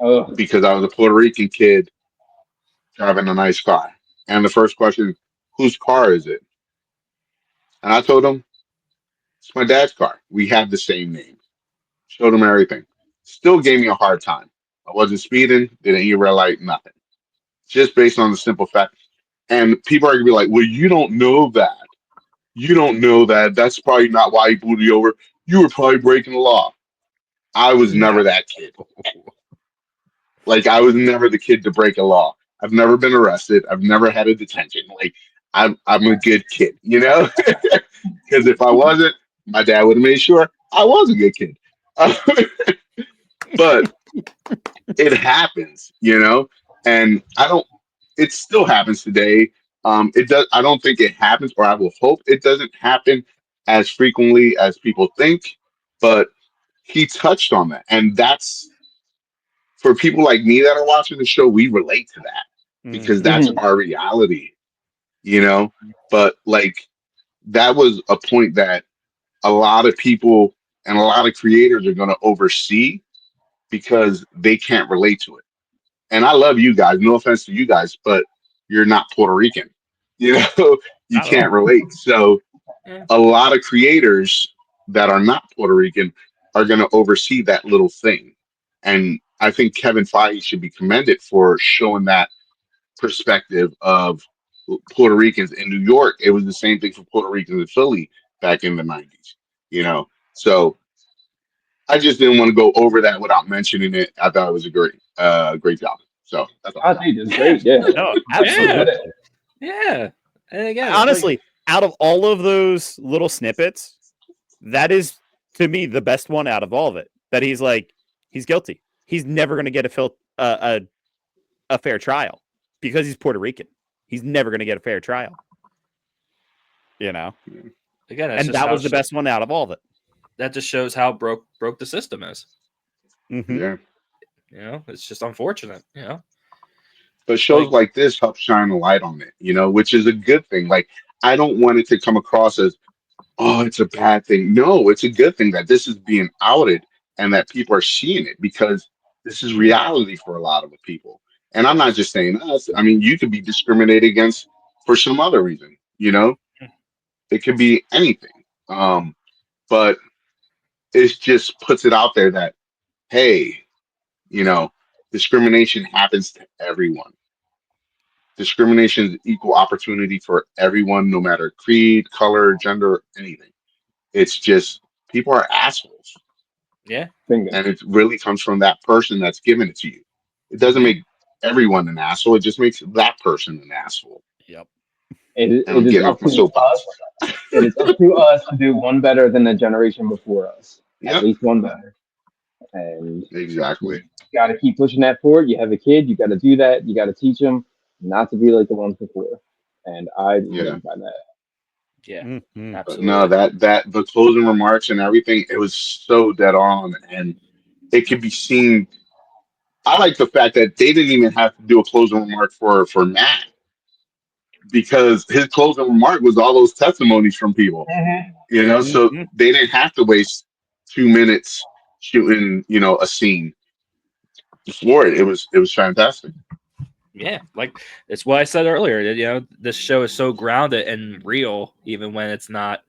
oh, because I was a Puerto Rican kid driving a nice car. And the first question, whose car is it? And I told him, it's my dad's car. We have the same name. Showed him everything. Still gave me a hard time. I wasn't speeding, didn't eat red light, nothing. Just based on the simple fact. And people are gonna be like, well, you don't know that. You don't know that. That's probably not why he pulled you over. You were probably breaking the law. I was No. never that kid. Like I was never the kid to break a law. I've never been arrested. I've never had a detention. Like I'm a good kid, you know? Because if I wasn't, my dad would have made sure I was a good kid. But it happens, and I don't. It still happens today. It does. I don't think it happens, or I will hope it doesn't happen as frequently as people think. But he touched on that, and that's for people like me that are watching the show. We relate to that because Mhm. that's mhm. our reality, you know. But like that was a point that a lot of people and a lot of creators are going to oversee because they can't relate to it. And I love you guys. No offense to you guys, but you're not Puerto Rican. You know, you Not at all. can't relate. So Yeah. a lot of creators that are not Puerto Rican are going to oversee that little thing. And I think Kevin Feige should be commended for showing that perspective of Puerto Ricans in New York. It was the same thing for Puerto Ricans in Philly back in the 90s, you know. So I just didn't want to go over that without mentioning it. I thought it was a great job. So that's all. I think it's Yeah. great. Yeah, No, I think he Yeah. did it. absolutely. Yeah. And again, honestly, out of all of those little snippets, that is to me the best one out of all of it. That he's like, he's guilty. He's never going to get a fair trial because he's Puerto Rican. He's never going to get a fair trial. You know, again, and that was the best one out of all of it. That just shows how broke the system is. Mm-hmm. Yeah. You know, it's just unfortunate. You know, But shows like this help shine a light on it, which is a good thing. Like, I don't want it to come across as, oh, it's a bad thing. No, it's a good thing that this is being outed and that people are seeing it, because this is reality for a lot of the people. And I'm not just saying us. I mean, you could be discriminated against for some other reason, It could be anything. But it just puts it out there that, hey, discrimination happens to everyone. Discrimination is equal opportunity for everyone, no matter creed, color, gender, anything. It's just people are assholes. Yeah. Bingo. And it really comes from that person that's giving it to you. It doesn't make everyone an asshole. It just makes that person an asshole. Yep. It And I'm is getting up off my to soapbox. us. It is up to us to do one better than the generation before us. Yep. At least one better. And Exactly. got to keep pushing that forward. You have a kid, you got to do that. You got to teach them not to be like the ones before. And I Yeah. live by that. Yeah. Mm-hmm. But Absolutely. no, that the closing remarks and everything, it was so dead on, and it could be seen. I like the fact that they didn't even have to do a closing remark for Matt, because his closing remark was all those testimonies from people, so Mhm. they didn't have to waste 2 minutes shooting, a scene before it. It was fantastic. Yeah, like it's what I said earlier. That, this show is so grounded and real, even when it's not,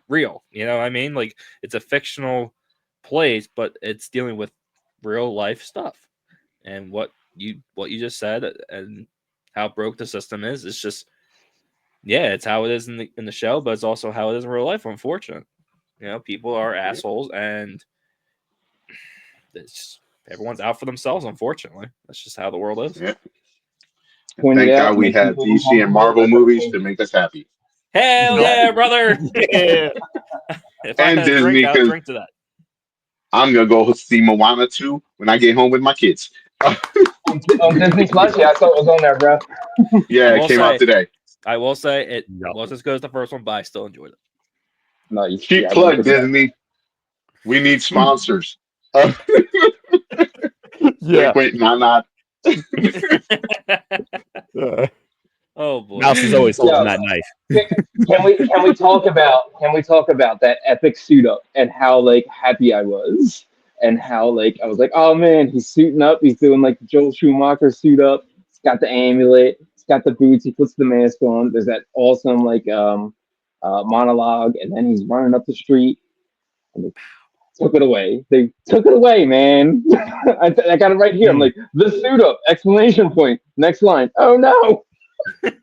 real. You know what I mean? Like, it's a fictional place, but it's dealing with real life stuff. And what you just said, and how broke the system is, it's just, yeah, it's how it is in the show, but it's also how it is in real life. Unfortunate, people are assholes, and it's everyone's out for themselves. Unfortunately, that's just how the world is. Yeah. And Point it thank out, God we make have people DC and uncomfortable, Marvel that's movies okay. to make us happy. Hell yeah, brother! Yeah. If I And had a drink, Disney, I would because drink to that. I'm gonna go see Moana 2 when I get home with my kids. On Disney Plus, yeah, I saw it was on there, bro. Yeah, I it will came out say- today. I will say it Yep. wasn't as good as the first one, but I still enjoyed it. Nice. Cheap Yeah, I plug, like that. Disney. We need sponsors. Yeah. Wait, not. Oh boy. Mouse is always holding Yeah. that knife. Can we talk about that epic suit up and how like happy I was, and how like I was like, oh man, he's suiting up, he's doing like the Joel Schumacher suit up. He's got the amulet, he's got the boots, he puts the mask on. There's that awesome like monologue, and then he's running up the street. And they took it away. They took it away, man. I got it right here. I'm like, the suit up! Exclamation point. Next line. Oh no! Did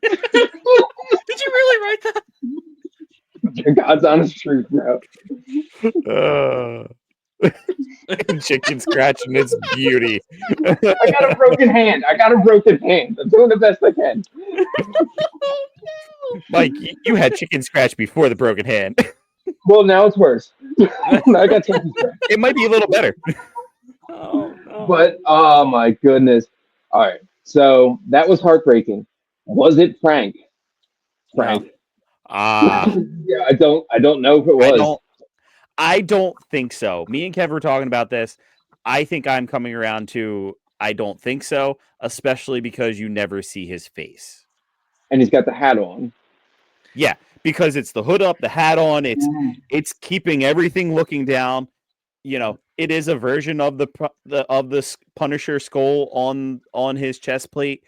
you really write that? God's honest truth, bro. Chicken scratching its beauty. I got a broken hand. I'm doing the best I can. Mike, you had chicken scratch before the broken hand. Well, now it's worse. I got chicken scratch. It might be a little better. Oh no. But oh my goodness. All right. So that was heartbreaking. Was it Frank? Frank. Ah, Yeah, I don't know if it was. I don't think so. Me and Kev were talking about this. I think I'm coming around to I don't think so, especially because you never see his face. And he's got the hat on. Yeah, because it's the hood up, the hat on. It's keeping everything looking down. It is a version of the Punisher skull on his chest plate.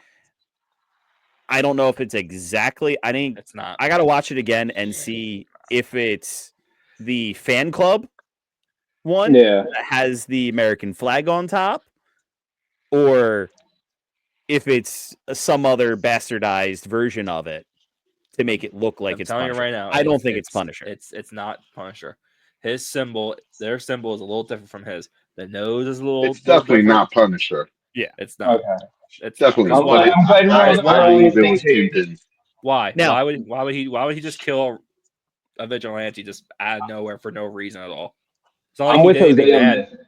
I don't know if it's exactly. It's not. I got to watch it again and see if it's the fan club one Yeah. that has the American flag on top, or if it's some other bastardized version of it to make it look like I'm it's telling Punisher. you right now. I don't think it's Punisher. It's not Punisher. His symbol, their symbol is a little different from his. The nose is a little. It's definitely different. not Punisher. It's not. Okay. It's Definitely. not. I'm glad Because we're on the why? same believe it was page. Kingpin. Why? Now- Why would he just kill a vigilante just out of nowhere for no reason at all? It's not like I'm he with did anything Jose on bad. this.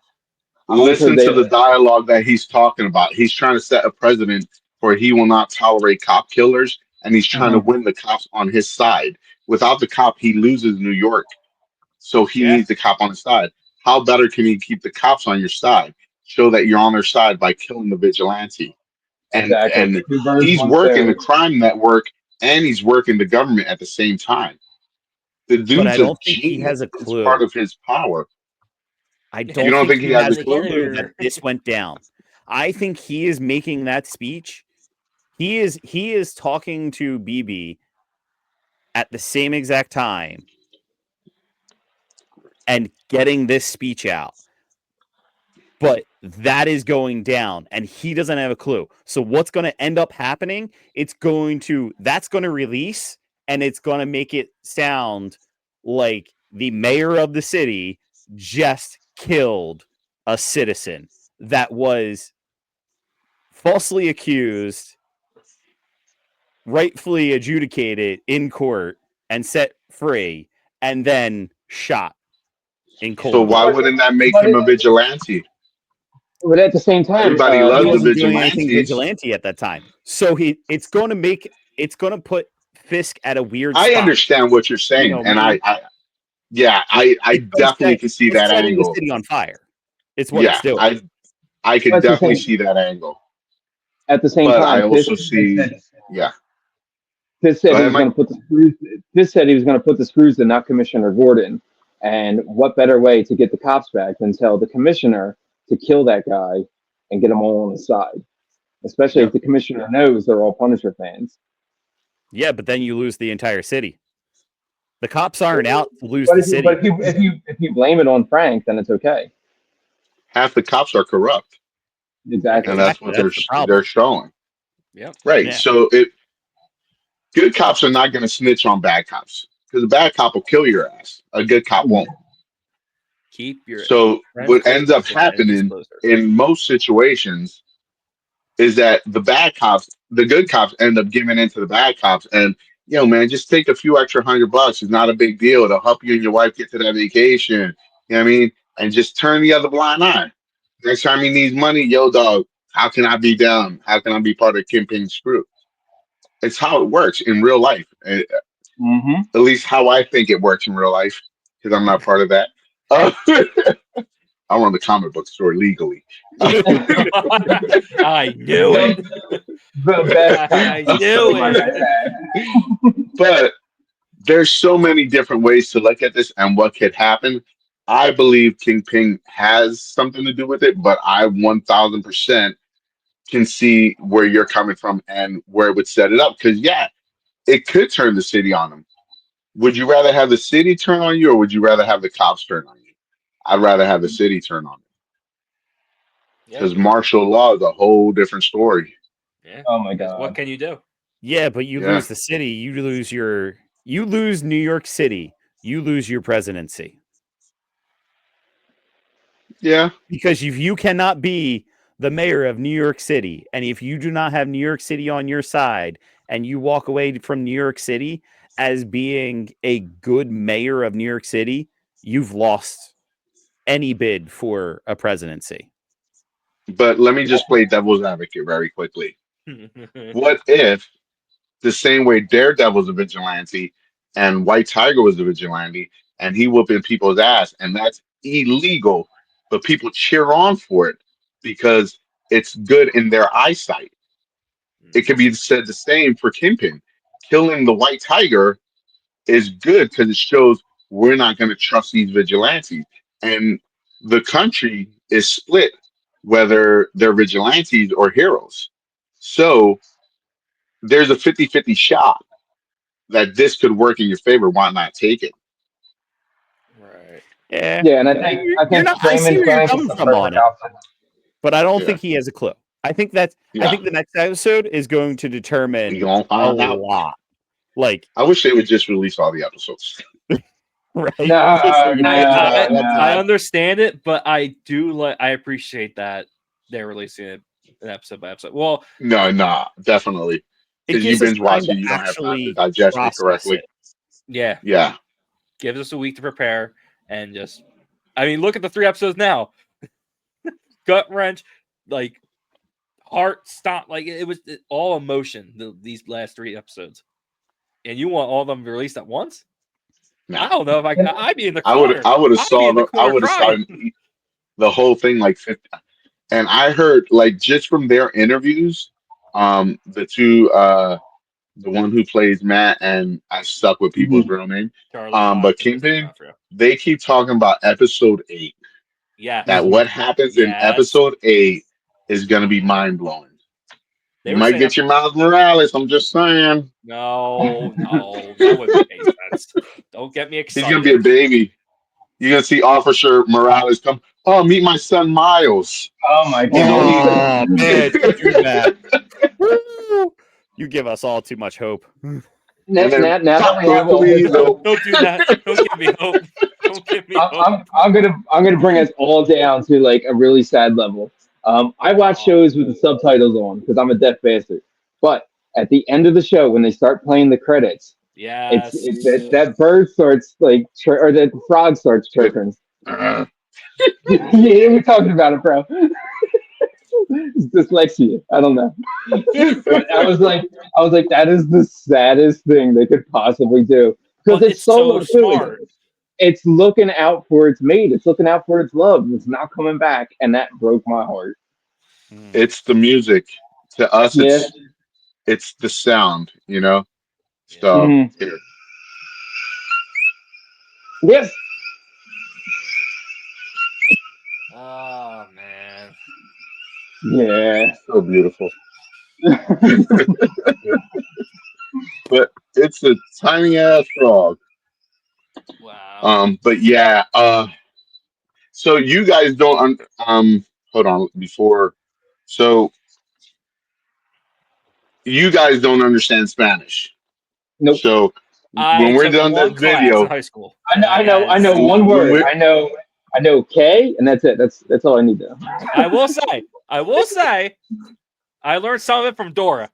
I'm with Listen Jose to on the this. dialogue that he's talking about. He's trying to set a precedent for he will not tolerate cop killers, and he's trying to win the cops on his side. Without the cop, he loses New York. So he Yeah. needs the cop on his side. How better can you keep the cops on your side? Show that you're on their side by killing the vigilante. Exactly. And Two birds, he's one working the stone. crime network and he's working the government at the same time. The But dude's I a don't think he genius. has a It's part clue. of his power. I You don't don't think think he he has has a a clue? clue that this went down. I think he is making that speech. He is talking to BB at the same exact time and getting this speech out. But that is going down and he doesn't have a clue. So what's going to end up happening? That's going to release and it's going to make it sound like the mayor of the city just killed a citizen that was falsely accused, rightfully adjudicated in court and set free, and then shot in So cold why blood. wouldn't that make But him a vigilante? But at the same time, Everybody He loves the wasn't doing anything vigilantes. vigilante at that time. So it's going to put Fisk at a weird I spot. understand what you're saying, know, and maybe- I definitely can see It's that setting angle. the city on fire. It's what Yeah, it's doing. I could That's the definitely same- see that angle. at the same But I time, also see, yeah. Fisk Go said he ahead, was going Mike. to put the screws. Fisk said he was going to put the screws to not Commissioner Gordon. And what better way to get the cops back than tell the commissioner to kill that guy and get them all on his side? Especially Yeah. if the commissioner knows they're all Punisher fans. Yeah, but then you lose the entire city. The cops aren't out to lose But the if you, city. but if you blame it on Frank, then it's okay. Half the cops are corrupt, Exactly. and that's Exactly. what That's the they're problem. showing. Yep. Right. Yeah. So good cops are not going to snitch on bad cops because a bad cop will kill your ass. A good cop won't. Keep your So friends what close ends up and enemies happening closer. in most situations is that the bad cops, the good cops end up giving in to the bad cops. And, man, just take a few extra $100. It's not a big deal. It'll help you and your wife get to that vacation. You know what I mean? And just turn the other blind eye. Next time he needs money, yo, dog, how can I be down? How can I be part of Kingpin's crew? It's how it works in real life. Mm-hmm. At least how I think it works in real life, because I'm not part of that. I run the comic book store legally. I knew it. The best I kind. knew Might I it. add. But there's so many different ways to look at this and what could happen. I believe Kingpin has something to do with it, but I 1000% can see where you're coming from and where it would set it up. Because, yeah, it could turn the city on them. Would you rather have the city turn on you or would you rather have the cops turn on you? I'd rather have the city turn on me Yeah. because martial law is a whole different story. Yeah. Oh my Because god. what can you do? Yeah, but you Yeah. lose the city. You lose New York City. You lose your presidency. Yeah. Because if you cannot be the mayor of New York City, and if you do not have New York City on your side, and you walk away from New York City as being a good mayor of New York City, you've lost any bid for a presidency. But let me just play devil's advocate very quickly. What if the same way Daredevil's a vigilante and White Tiger was a vigilante and he whooping people's ass and that's illegal, but people cheer on for it because it's good in their eyesight. It could be said the same for Kingpin. Killing the White Tiger is good because it shows we're not going to trust these vigilantes. And the country is split whether they're vigilantes or heroes. So there's a 50-50 shot that this could work in your favor. Why not take it? Right. Yeah. Yeah, and I You're think not, I see flaming where you're Frank is coming the from on perfect it, option. but I don't Yeah. think he has a clue. I think the next episode is going to determine We gonna a find out. lot. Like, I wish they would just release all the episodes. right? No, Just so you no, get to that one no. I time. understand it, but I appreciate that they're releasing it an episode by episode. Well, No, nah, definitely. It Because you gives us binge time watch to it, you don't have time to actually digest it process correctly. it. Yeah, Yeah. gives us a week to prepare and just. I mean, look at the 3 episodes now. Gut wrench, like heart stop, like it was all emotion. These last 3 episodes, and you want all of them released at once? No. I don't know if I'd be in the I would corner. have I'd be in the corner saw crying. the whole thing like 50. And I heard like just from their interviews, the two the one who plays Matt, and I stuck with people's Mhm. real name. Charlie Cox But and Mr. Kingpin, D'Onofrio. they keep talking about episode 8. That Yes, Mhm. what happens in yes. episode 8 is gonna be mind blowing. They You were might saying get your Miles Morales. I'm just saying. no, that wouldn't make any sense. Don't get me He's gonna be a excited. baby. You're gonna see Officer Morales come. Oh, meet my son Miles. Oh my You know god. he. Oh man, don't do that. Woo! You give us all too much hope. Now, And then now that we have all hopefully this, they'll. Don't do that. Don't give me hope. Don't give me hope. I'm gonna bring us all down to like a really sad level. I watch Oh, shows with the subtitles on because I'm a deaf bastard. But at the end of the show, when they start playing the credits, yes. that bird starts like or that frog starts chirping. Uh, Yeah, we're talking about it, bro. It's dyslexia. I don't know. But I was like, that is the saddest thing they could possibly do because But it's it's so solo too. smart. It's looking out for its mate. It's looking out for its love. It's not coming back, and that broke my heart. it's the music. To us, Yeah. it's the sound. You know. Yeah. So Hmm. here, Yes. Oh man. Yeah. so beautiful. But it's a tiny ass frog. Wow. But yeah. So you guys don't. Hold on. Before. So you guys don't understand Spanish. Nope. So I when we're took done this one class in video, high school, and I know one when word. we're I know K, and that's it. That's all I need to know. I will say, I learned some of it from Dora.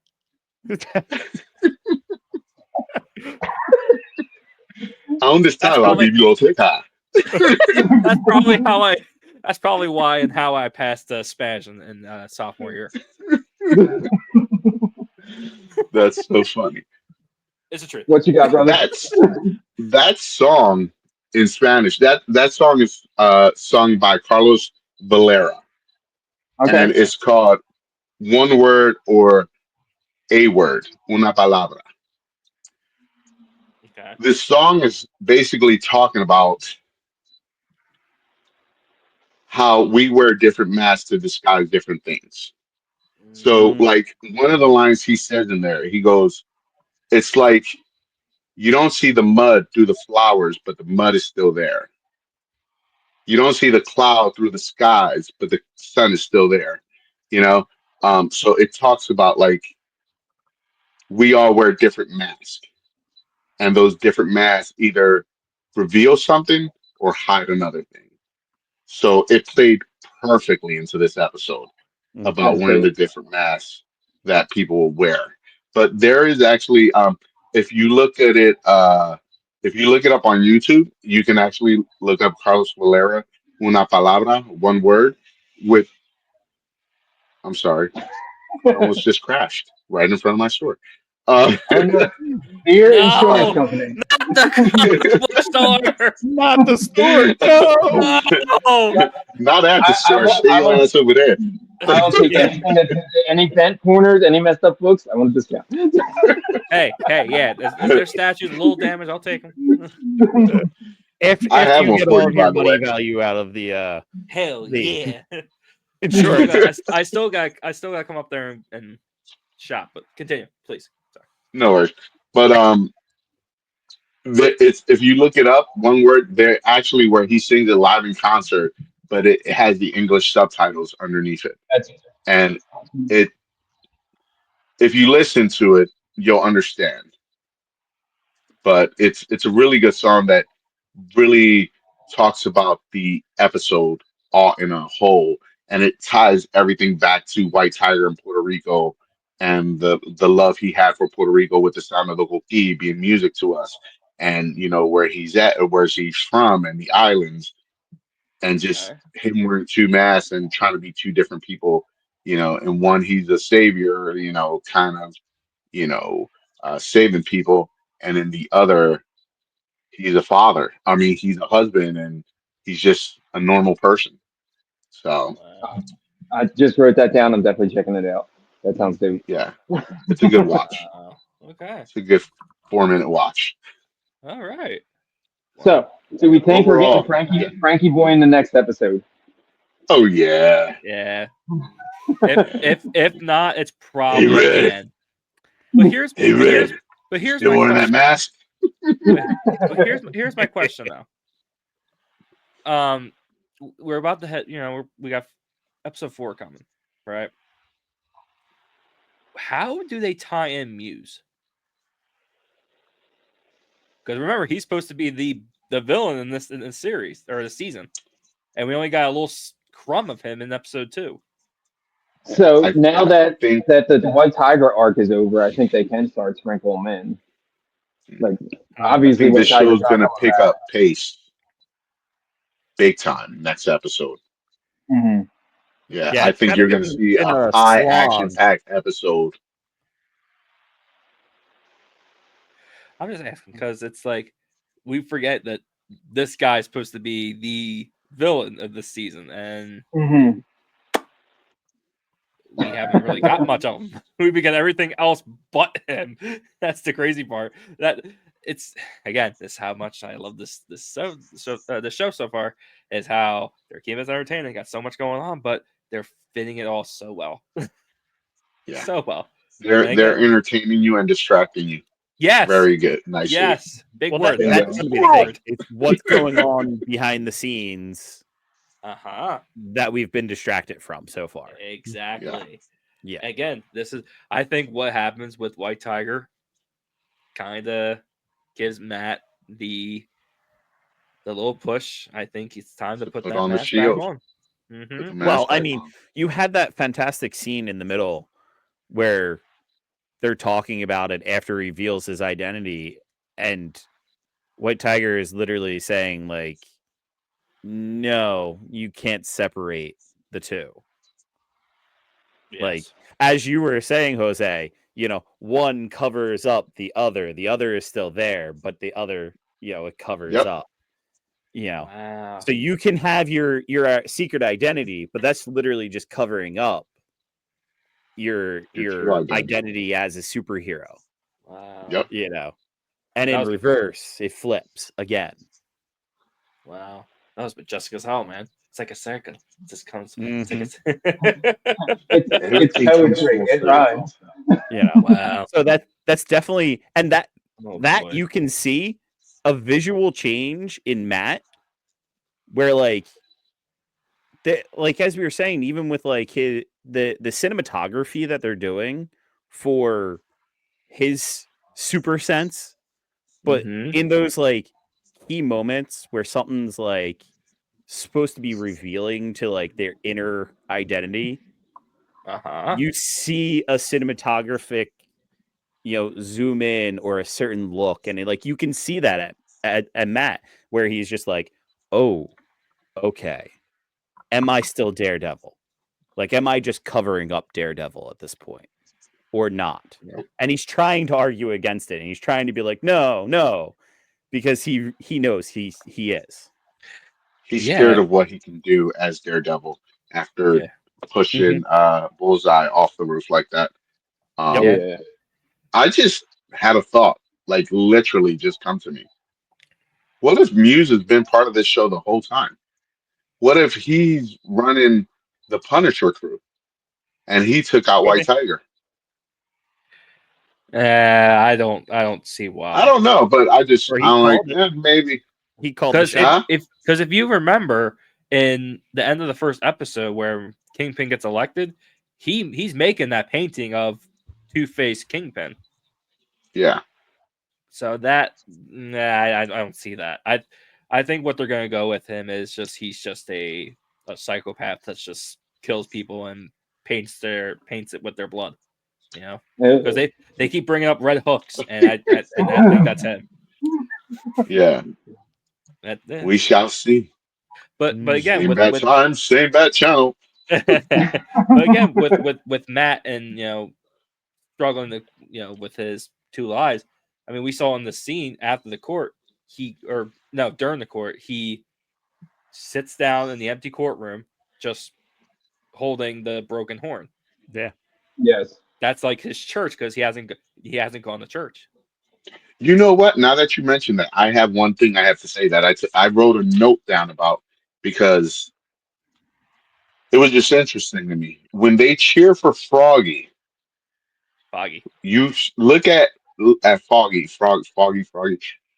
on this That's time, I'll probably biblioteca. that's probably how I. That's probably why and how I passed Spanish in sophomore year. That's so funny. It's the truth. What you got, brother? That's that song in Spanish. That song is sung by Carlos Valera, and Okay. it's called "One Word" or "A Word," una palabra. Okay. This song is basically talking about how we wear different masks to disguise different things. So, Mm. like one of the lines he says in there, he goes, "It's like you don't see the mud through the flowers, but the mud is still there. You don't see the cloud through the skies, but the sun is still there." You know, so it talks about like we all wear different masks, and those different masks either reveal something or hide another thing. So it played perfectly into this episode about That's Mhm. one of the dope. different masks that people will wear. But there is actually, if you look at it, if you look it up on YouTube, you can actually look up Carlos Valera, una palabra, one word. With, I'm sorry, I almost just crashed right in front of my store. Uh, Oh no, your insurance No, company. not the bookstore. Not the store. No. No. not at the store. Stay I your want ass over there. I will take Yeah. anything that any bent corners, any messed up books. I want a discount. Hey, yeah. If there's statues, a little damage, I'll take them. I If have you one get for all you, of your by the money way. value out of Hell the yeah. insurance. I still got to come up there and shop. But continue, please. Sorry. No worries. But it's if you look it up, one word there actually where he sings it live in concert, but it has the English subtitles underneath it, That's and it if you listen to it, you'll understand. But it's a really good song that really talks about the episode all in a whole, and it ties everything back to White Tiger in Puerto Rico and the love he had for Puerto Rico with the sound of the coquí being music to us, and where he's at, or where he's from, and the islands, and just Okay. him wearing two masks and trying to be two different people. And one he's a savior, kind of, you know, saving people, and then the other he's a father. I mean, he's a husband, and he's just a normal person. So Wow. I just wrote that down. I'm definitely checking it out. That sounds dope. yeah, it's a good watch. Wow. Okay. It's a good 4-minute watch. All right. So, Wow. do we think we're getting Overall, Frankie yeah. Frankie Boy in the next episode? Oh yeah. Yeah. If not, it's Hey probably at the Red. end. But here's Hey but here's Red. but You here's still my wearing that question. mask? But, but here's my question though. Um, we're about to head. We got episode 4 coming, right? How do they tie in Muse? Because remember, he's supposed to be the villain in this series or the season, and we only got a little crumb of him in episode 2. So I now that think the White Tiger arc is over, I think they can start sprinkling them in. Like Hmm. I obviously, think this White Tiger's show's not gonna coming pick back. up pace big time next episode. Hmm. Yeah, Yeah, I it's think kind of you're gonna see been a a high action slog. packed episode. I'm just asking because it's like we forget that this guy's supposed to be the villain of this season, and Hmm. we haven't really got much of him. We've got everything else but him. That's the crazy part. That it's again, this is how much I love the show so far is how they're keeping us entertaining. Got so much going on, but they're fitting it all so well, Yeah, so well. they're And they're again, entertaining you and distracting you. yes, Very good, nicely. yes, big Well, word. Bingo. that's That's going to the be the big thing. word. It's what's going on behind the scenes Uh-huh. that we've been distracted from so far. Exactly. Yeah. Again, this is I think what happens with White Tiger kind of gives Matt the little push. I think it's time to To put put that on the mask back shield, on. put the Well, mask I back mean, on. you had that fantastic scene in the middle where they're talking about it after he reveals his identity, and White Tiger is literally saying, like, no, you can't separate the two. Like, Yes. as you were saying, Jose, one covers up the other. The other is still there, but the other, it covers Yep. up. Wow. So you can have your secret identity, but that's literally just covering up Your true your identity. identity as a superhero. Wow. Yep. And That in was reverse, it flips again. wow. That was Jessica's how, man. It's like a circle. It just comes. It's like Mhm. It's Everything comes poetry. full It circle. rhymes. wow. So that's definitely, and that Oh boy. you can see a visual change in Matt where like as we were saying, even with like the cinematography that they're doing for his super sense, but Mm-hmm. in those like key moments where something's like supposed to be revealing to like their inner identity, Uh-huh. you see a cinematographic, zoom in or a certain look, and like you can see that at Matt, where he's just like, oh, okay, am I still Daredevil? Like, am I just covering up Daredevil at this point or not? Yeah. And he's trying to argue against it, and he's trying to be like, no, because he knows he is. He's scared Yeah. of what he can do as Daredevil after Yeah. pushing Bullseye off the roof like that. Oh Yep. Yeah. yeah. I just had a thought, like literally just come to me. What if Muse has been part of this show the whole time? What if he's running the Punisher crew and he took out White Tiger? I don't see I why. don't know, but Or he I'm like, called it. maybe. He called the Because shot. Huh? if you remember in the end of the first episode where Kingpin gets elected, he's making that painting of Two-Face Kingpin. Yeah. So that I don't see that. I think what they're gonna go with him is just he's just a psychopath that just kills people and paints it with their blood. You know, Uh, because they keep bringing up Red Hooks, and I think that's him. Yeah, Yeah. we shall see. But again, Same bat time, same bat channel. but again with Matt and struggling to with his two lives. I mean, we saw in the scene after the court, during the court, he sits down in the empty courtroom, just holding the broken horn. Yeah. yes. That's like his church because he hasn't gone to church. You know what? Now that you mention that, I have one thing I have to say that I wrote a note down about because it was just interesting to me. When they cheer for Froggy, Foggy. look at Foggy, Froggy.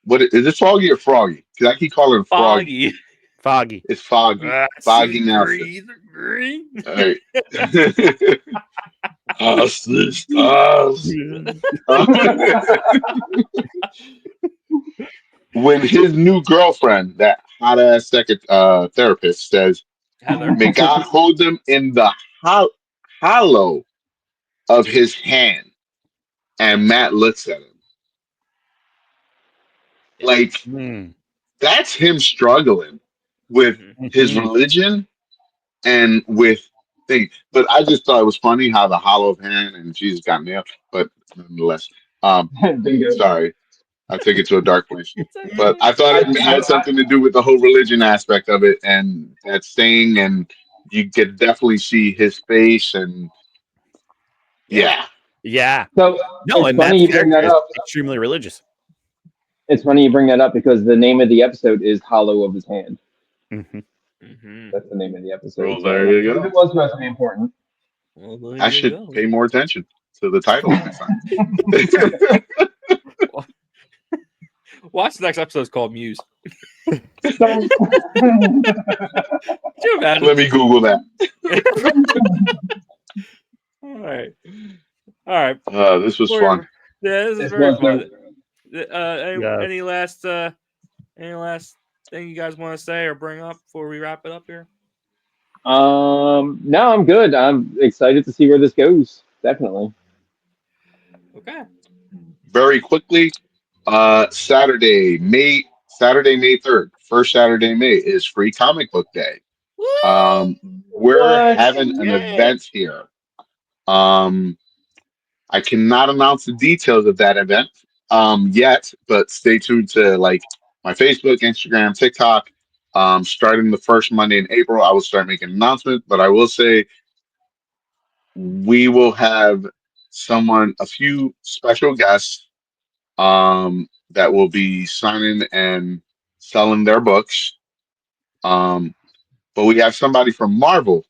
What is it, Foggy or Froggy? Because I keep calling him Froggy. Foggy. Foggy. It's Foggy. Foggy Nelson. Green. All right. Stars. When his new girlfriend, that hot ass second therapist, says, Heather. "May God hold them in the hollow of His hand," and Yes. Matt looks at him Yeah. like Mm. that's him struggling with his Mhm. religion and with things. But I just thought it was funny how the hollow of hand and Jesus got nailed. But nonetheless, um, Bingo. sorry, I took it to a dark place. It's But okay. I thought I, it had I, something to do with the whole religion aspect of it and that saying, and you could definitely see his face, and Yeah. yeah, Yeah. so No, it's and funny Matt's you bring character that is up. extremely religious. It's funny you bring that up because the name of the episode is "Hollow of His Hand." Hmm. That's the name of the episode. well, So there I you believe go. it was supposed to be important. Well, there I you should go. pay more attention to the titles next time. Watch the next episode. It's called Muse. So, Could you imagine? Let me Google that. All right. All right. This was Before fun. yeah, this is this very was fun. Yeah. Any last thing you guys want to say or bring up before we wrap it up here? no, I'm good. I'm excited to see where this goes. Definitely. Okay. Very quickly, Saturday, May 3rd, first Saturday in May is Free Comic Book Day. Woo! Um, we're What? having an Yeah. event here. Um, I cannot announce the details of that event yet, but stay tuned to like my Facebook, Instagram, TikTok. Starting the first Monday in April, I will start making an announcement. But I will say we will have a few special guests that will be signing and selling their books. Um, but we have somebody from Marvel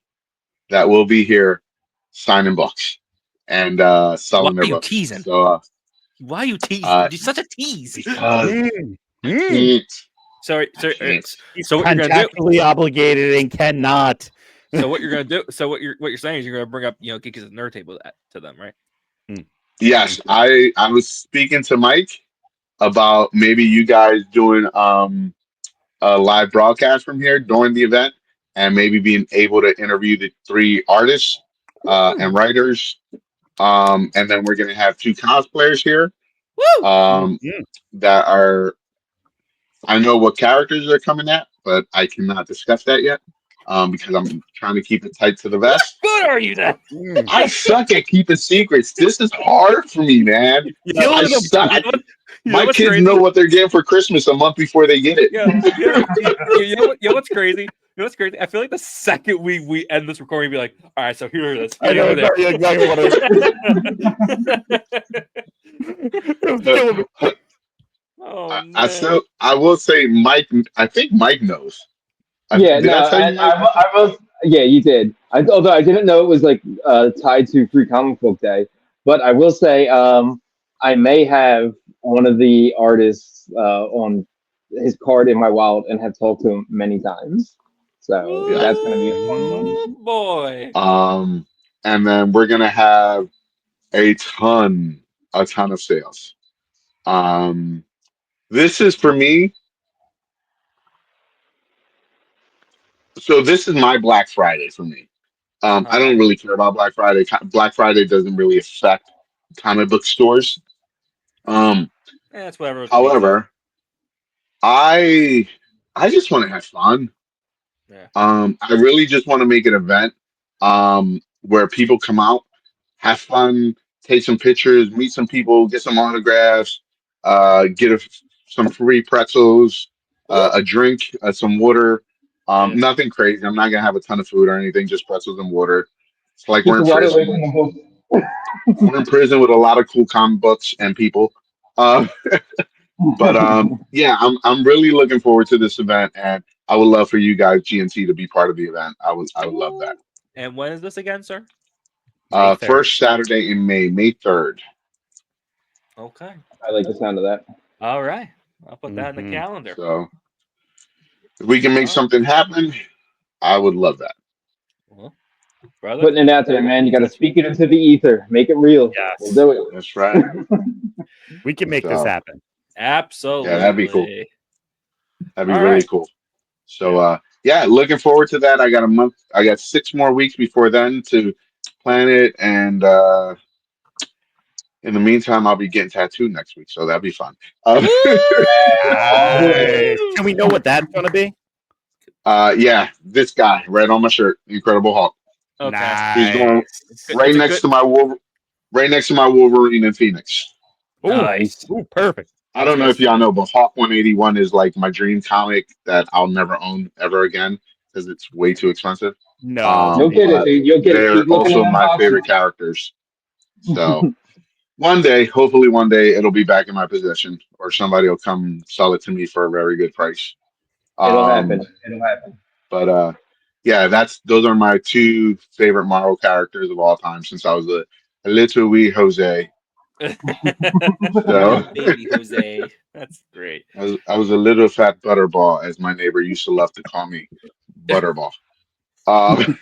that will be here signing books and Why selling are their you books. teasing? So Why are you teasing? uh, You're such a tease. because Mm. I Mm. can't, So, I can't. He's so what you're gonna do? contractually obligated and cannot. So what you're gonna do? So what you're saying is you're gonna bring up Geekers at the Nerd Table to them, right? Mm. Yes, I was speaking to Mike about maybe you guys doing a live broadcast from here during the event, and maybe being able to interview the three artists Woo! and writers. And then we're gonna have two cosplayers here Woo! um, Mhm. that are. I know what characters are coming at, but I cannot discuss that yet because I'm trying to keep it tight to the What vest. good are you then? Mm. I suck at keeping secrets. This is hard for me, man. You know, I Killing them. suck. you know My what's kids crazy? know what they're getting for Christmas a month before they get it. You know what's crazy? You know what's crazy? I feel like the second we end this recording, we'll be like, all right, so here it is. I know exactly what it was killing me. Oh I man. still, I will say, Mike. I think Mike knows. Yeah, Did I no, tell you, and Mike? I was. Yeah, you did. Although I didn't know it was like tied to Free Comic Book Day, but I will say I may have one of the artists on his card in my wallet and have talked to him many times. So Yeah. that's going to be a fun one. Ooh, boy. Um, and then we're gonna have a ton of sales. Um, this is for me. So this is my Black Friday for me. I Uh-huh. don't really care about Black Friday. Black Friday doesn't really affect comic book stores. Um, That's whatever with me too. However, I I just want to have fun. Yeah. I really just want to make an event where people come out, have fun, take some pictures, meet some people, get some autographs, get some free pretzels, Ooh. a drink, some water. Yeah. Nothing crazy. I'm not gonna have a ton of food or anything, just pretzels and water. It's like Keep we're the in water away prison. from the book. We're in prison with a lot of cool comic books and people. Uh, but yeah, I'm really looking forward to this event, and I would love for you guys, GNT, to be part of the event. I would love that. And when is this again, sir? May 3rd. First Saturday in May, May 3rd. Okay. I like the sound of that. All right. I'll put that in the Mhm. calendar. So if we can make something happen, I would love that. Well, brother. Putting it out there, man. You got to speak it into the ether. Make it real. Yes. We'll do it. That's right. We can make this So happen. Absolutely. yeah, that'd be cool. That'd be All really right. cool. So yeah, looking forward to that. I got a month. I got 6 more weeks before then to plan it, and in the meantime, I'll be getting tattooed next week, so that'd be fun. Nice. Can we know what that's going to be? Yeah, this guy right on my shirt, Incredible Hulk. Okay. He's going Nice. right It's a next good. to my right next to my Wolverine and Phoenix. Ooh, Nice. ooh, perfect. I don't know if y'all know, but Hawk 181 is like my dream comic that I'll never own ever again because it's way too expensive. No. You'll get it, But dude. You'll get it. they're Keep looking in also that my box. favorite characters. So one day, hopefully one day, it'll be back in my possession, or somebody will come sell it to me for a very good price. It'll Um, happen. It'll happen. but yeah, those are my two favorite Marvel characters of all time since I was a little wee Jose. So Little baby Jose. That's great. I was a little fat butterball, as my neighbor used to love to call me, Butterball. Um,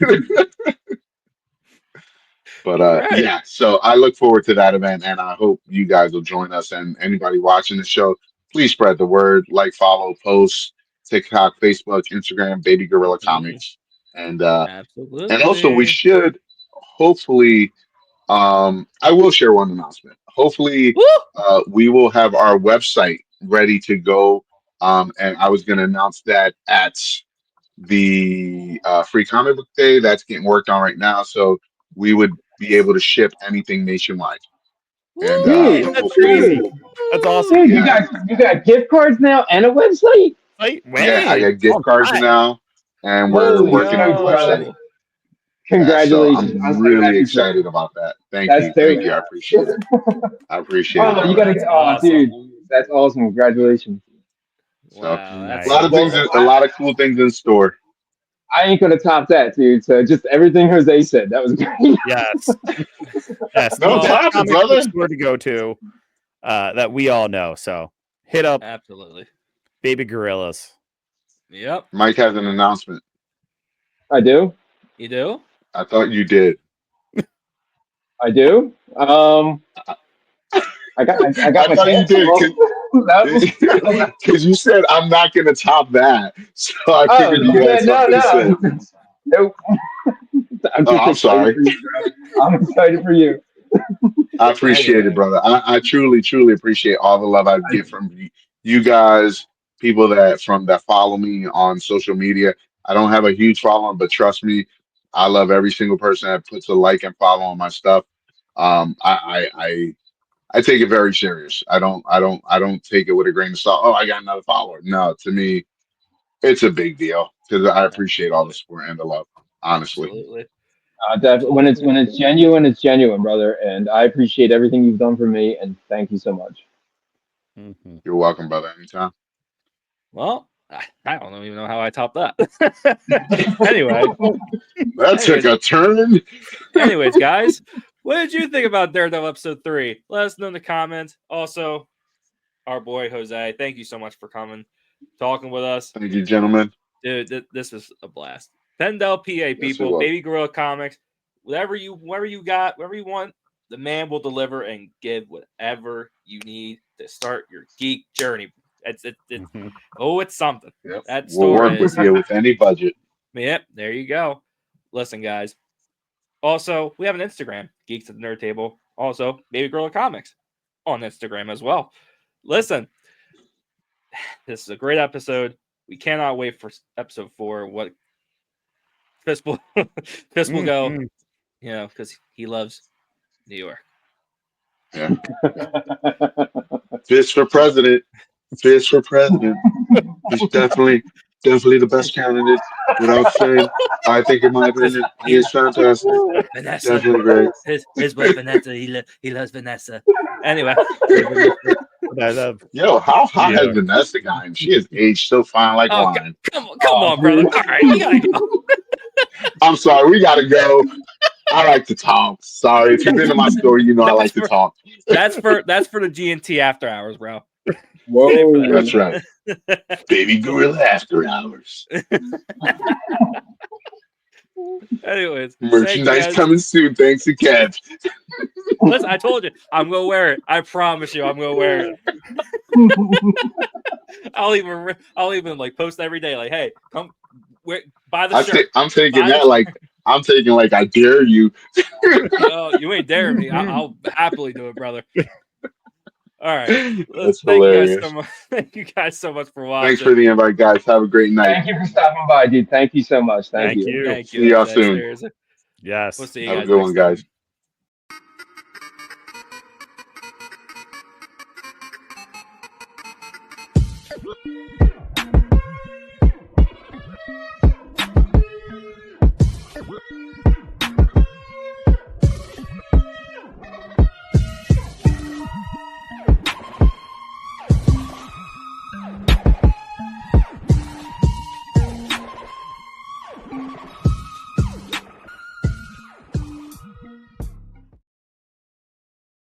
but All right. yeah, so I look forward to that event, and I hope you guys will join us. And anybody watching the show, please spread the word, like, follow, post, TikTok, Facebook, Instagram, Baby Gorilla Mhm. Comics, and also we Absolutely. should hopefully. I will share one announcement. Hopefully, Woo! we will have our website ready to go. And I was going to announce that at the Free Comic Book Day. That's getting worked on right now. So we would be able to ship anything nationwide. And Dude, That's hopefully, dude, crazy. That's awesome. dude, yeah, you got gift cards now and a website. Wait, yeah, I wait. got gift All cards right. now, and we're Holy working on the smokes, website. brother! Yo. So Congratulations! I'm I'm so really happy for excited you. about that. Thank That's you. dope. Thank you. I appreciate it. I appreciate it, Oh, you brother. gotta That's get. Oh, awesome. dude, that's awesome! Congratulations. So Wow. a That's Nice. lot of things, Well, a lot of cool things in store. I ain't gonna top that, dude. So just everything Jose said, that was great. Yes. Yes. The No well, best topic, comic book brother. store to go to that we all know. So hit up absolutely. Baby Gorillas. Yep. Mike has an announcement. I do. You do? I thought you did. I do. I got I my thought you pants did off. That because you said I'm not going to top that. So I oh figured you yeah, had no, something to say. no, nope. I'm Oh, just I'm excited sorry. for you, bro. I'm excited for you. I appreciate it, Anyway. brother. I truly, truly appreciate all the love I get from you guys, people that follow me on social media. I don't have a huge following, but trust me, I love every single person that puts a like and follow on my stuff. I take it very serious. I don't take it with a grain of salt. Oh, I got another follower. No, to me, it's a big deal because I appreciate all the Absolutely. support and the love. Honestly, Absolutely. When Absolutely. it's genuine, brother. And I appreciate everything you've done for me. And thank you so much. Mm-hmm. you're welcome, brother. Anytime. Well, I don't even know how I top that. anyway, That took anyways, a turn. anyways, guys, what did you think about Daredevil episode 3? Let us know in the comments. Also, our boy Jose, thank you so much for coming, talking with us. Thank you, gentlemen. Dude, this was a blast. Pendel PA Yes, it people, was. Baby Gorilla Comics, whatever you got, whatever you want, the man will deliver and give whatever you need to start your geek journey. It's Mm-hmm. it's something. Yep. That We'll store work is. with you with any budget. Yep, there you go. Listen, guys. Also, we have an Instagram, Geeks at the Nerd Table. Also, Baby Girl Comics on Instagram as well. Listen, this is a great episode. We cannot wait for episode 4. What Fist will go, because he loves New York. Yeah. Fist for president. Fist for president. He's definitely the best candidate. Without saying, I think in my opinion, he is fantastic. Vanessa, Definitely great. his wife Vanessa, he loves Vanessa. Anyway, Yo, how hot has Vanessa gotten? She is aged so fine like wine. come on, brother. All right, you gotta go. I'm sorry, we gotta go. I like to talk. Sorry, if you've been to my story, you know I like to talk. That's for the G&T after hours, bro. Whoa. That's right. Baby Gorilla after hours. Anyways, Merchandise coming soon. Thanks to Kev. Listen, I told you, I'm gonna wear it. I promise you, I'm gonna wear it. I'll even like post every day, like, hey, come buy the shirt. I'm taking that like I dare you. You ain't daring me. I'll happily do it, brother. All right. That's hilarious. Thank you guys so much for watching. Thanks for the invite, guys. Have a great night. Thank you for stopping by, dude. Thank you so much. Thank you. Thank you. See y'all soon. Seriously. Yes. We'll see you Have guys a good next one, time. guys.